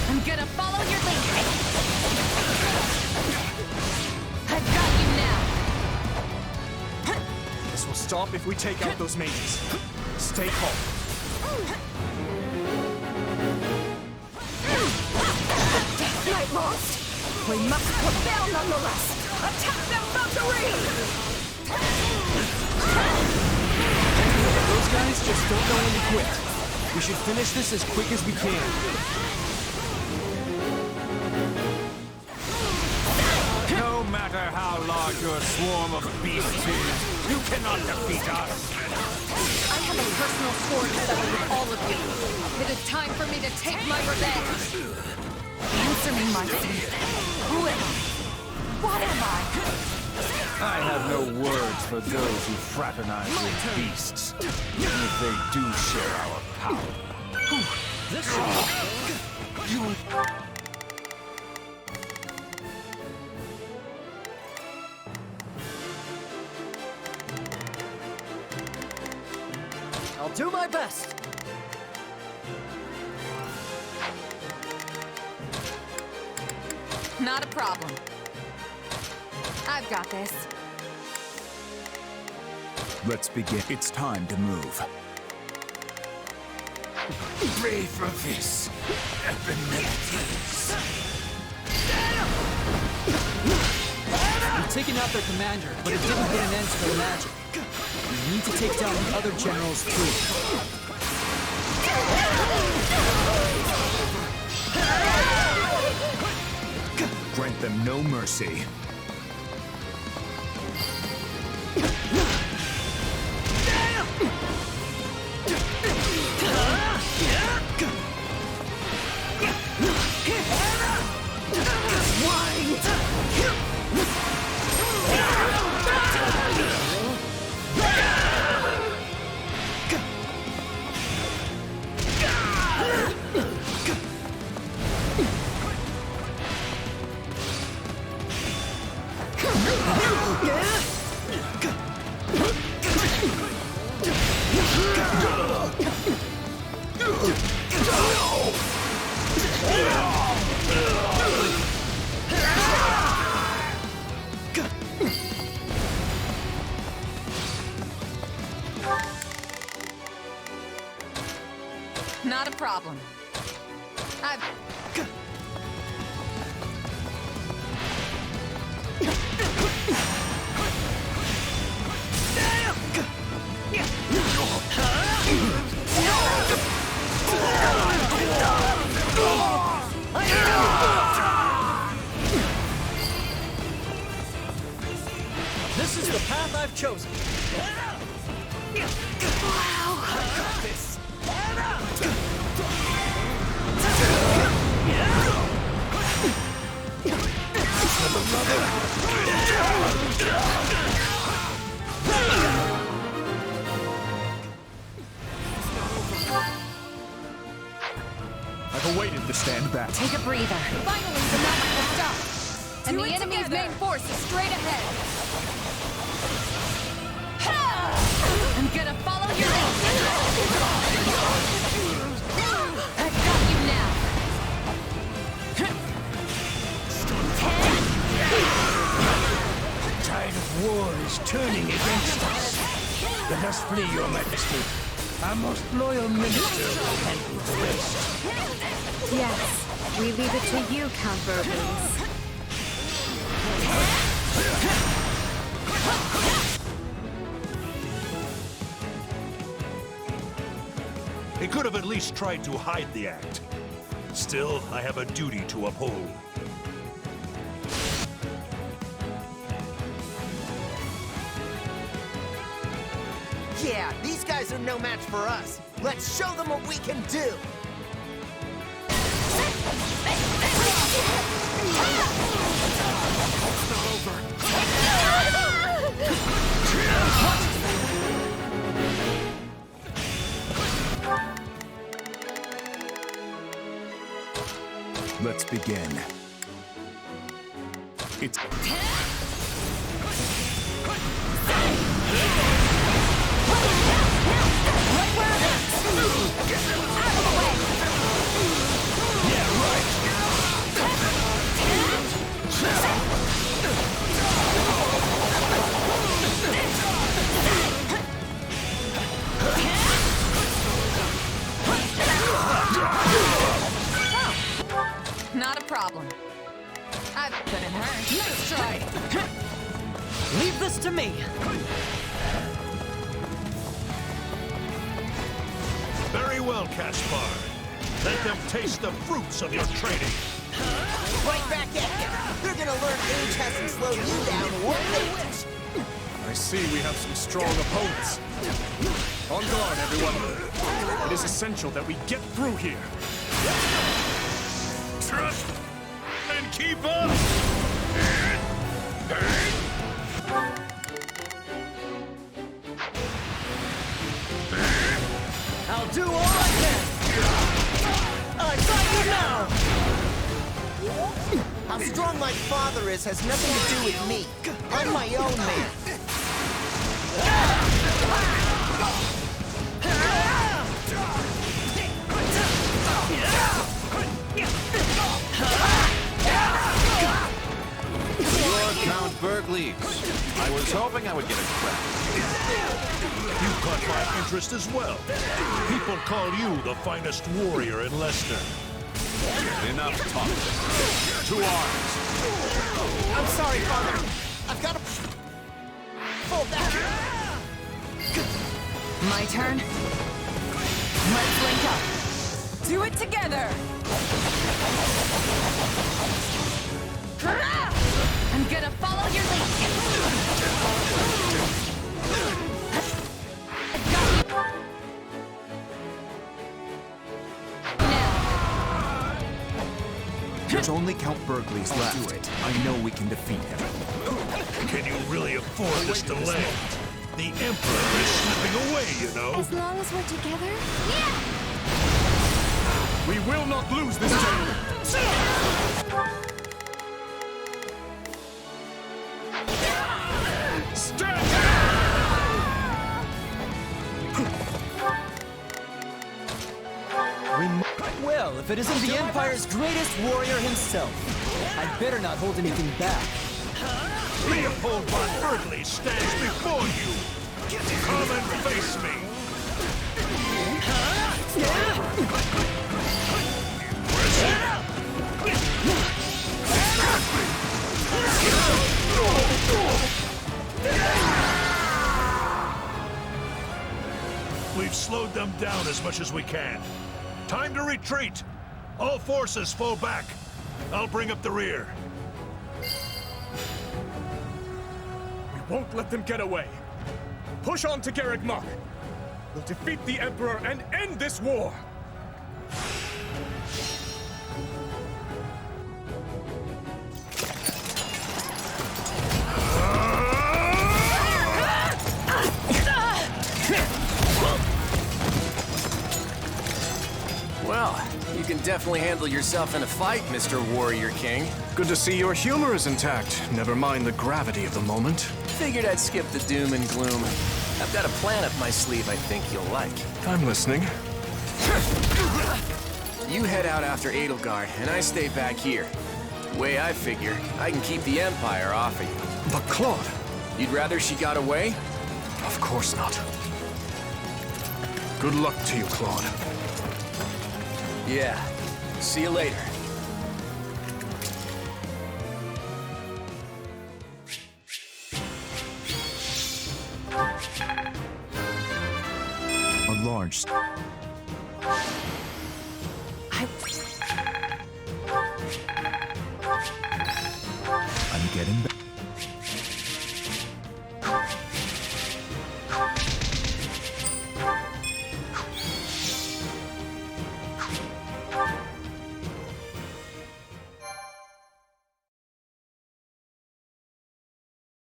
I'm gonna follow your lead. I've got you now. This will stop if we take out those mages. Stay calm. Night Lost! We must prevail nonetheless! Attack them from the ring! Those guys just don't know when to quit. We should finish this as quick as we can. No matter how large your swarm of beasts is, you cannot defeat us. I have a personal score to settle with all of you. It is time for me to take my revenge. Answer me, Marcy. Who am I? What am I? I have no words for those who fraternize with beasts, even if they do share our power. This I'll do my best. Not a problem. I've got this. Let's begin. It's time to move. Pray for this, Epimetheus. We've taken out their commander, but it didn't put an end to their magic. We need to take down the other generals too. Grant them no mercy. Not a problem. I've... This is the path I've chosen. Wow! I got this! I've awaited the stand back. Take a breather. Finally, the magic will stop. And the enemy's main force is straight ahead. I'm gonna follow your lead. I've got you now. The tide of war is turning against us. Let us flee, Your Majesty. Our most loyal minister will handle the rest. Yes, we leave it to you, Count Burgles. He could have at least tried to hide the act. Still, I have a duty to uphold. Yeah, these guys are no match for us. Let's show them what we can do. Let's begin. It's... Not a problem. I couldn't hurt. Nice try! Leave this to me! Very well, Caspar. Let them taste the fruits of your training. Right back at you. They're gonna learn age hasn't slowed you down, won't they? I see we have some strong opponents. On guard, everyone. It is essential that we get through here. Trust and keep up! I'll do all I can! I've got you now! How strong my father is has nothing to do with me. I'm my own man. You're Count Burgles. I was hoping I would get a crack. You caught my interest as well. People call you the finest warrior in Leicester. Enough talk. To arms. I'm sorry, Father. I've got to fall back. My turn. Let's link up. Do it together. I'm gonna follow your There's only Count Burgles left. I know we can defeat him. Can you really afford this delay? The Emperor is slipping away, you know. As long as we're together? We will not lose this game. Stand Well, if it isn't the Empire's greatest warrior himself, I'd better not hold anything back. Leopold von Burgles stands before you. Come and face me. We've slowed them down as much as we can. Time to retreat. All forces fall back. I'll bring up the rear. We won't let them get away. Push on to Garreg Mach. We'll defeat the Emperor and end this war. Well, you can definitely handle yourself in a fight, Mr. Warrior King. Good to see your humor is intact. Never mind the gravity of the moment. Figured I'd skip the doom and gloom. I've got a plan up my sleeve I think you'll like. I'm listening. You head out after Edelgard, and I stay back here. The way I figure, I can keep the Empire off of you. But Claude... You'd rather she got away? Of course not. Good luck to you, Claude. Yeah. See you later. A large... I'm getting back.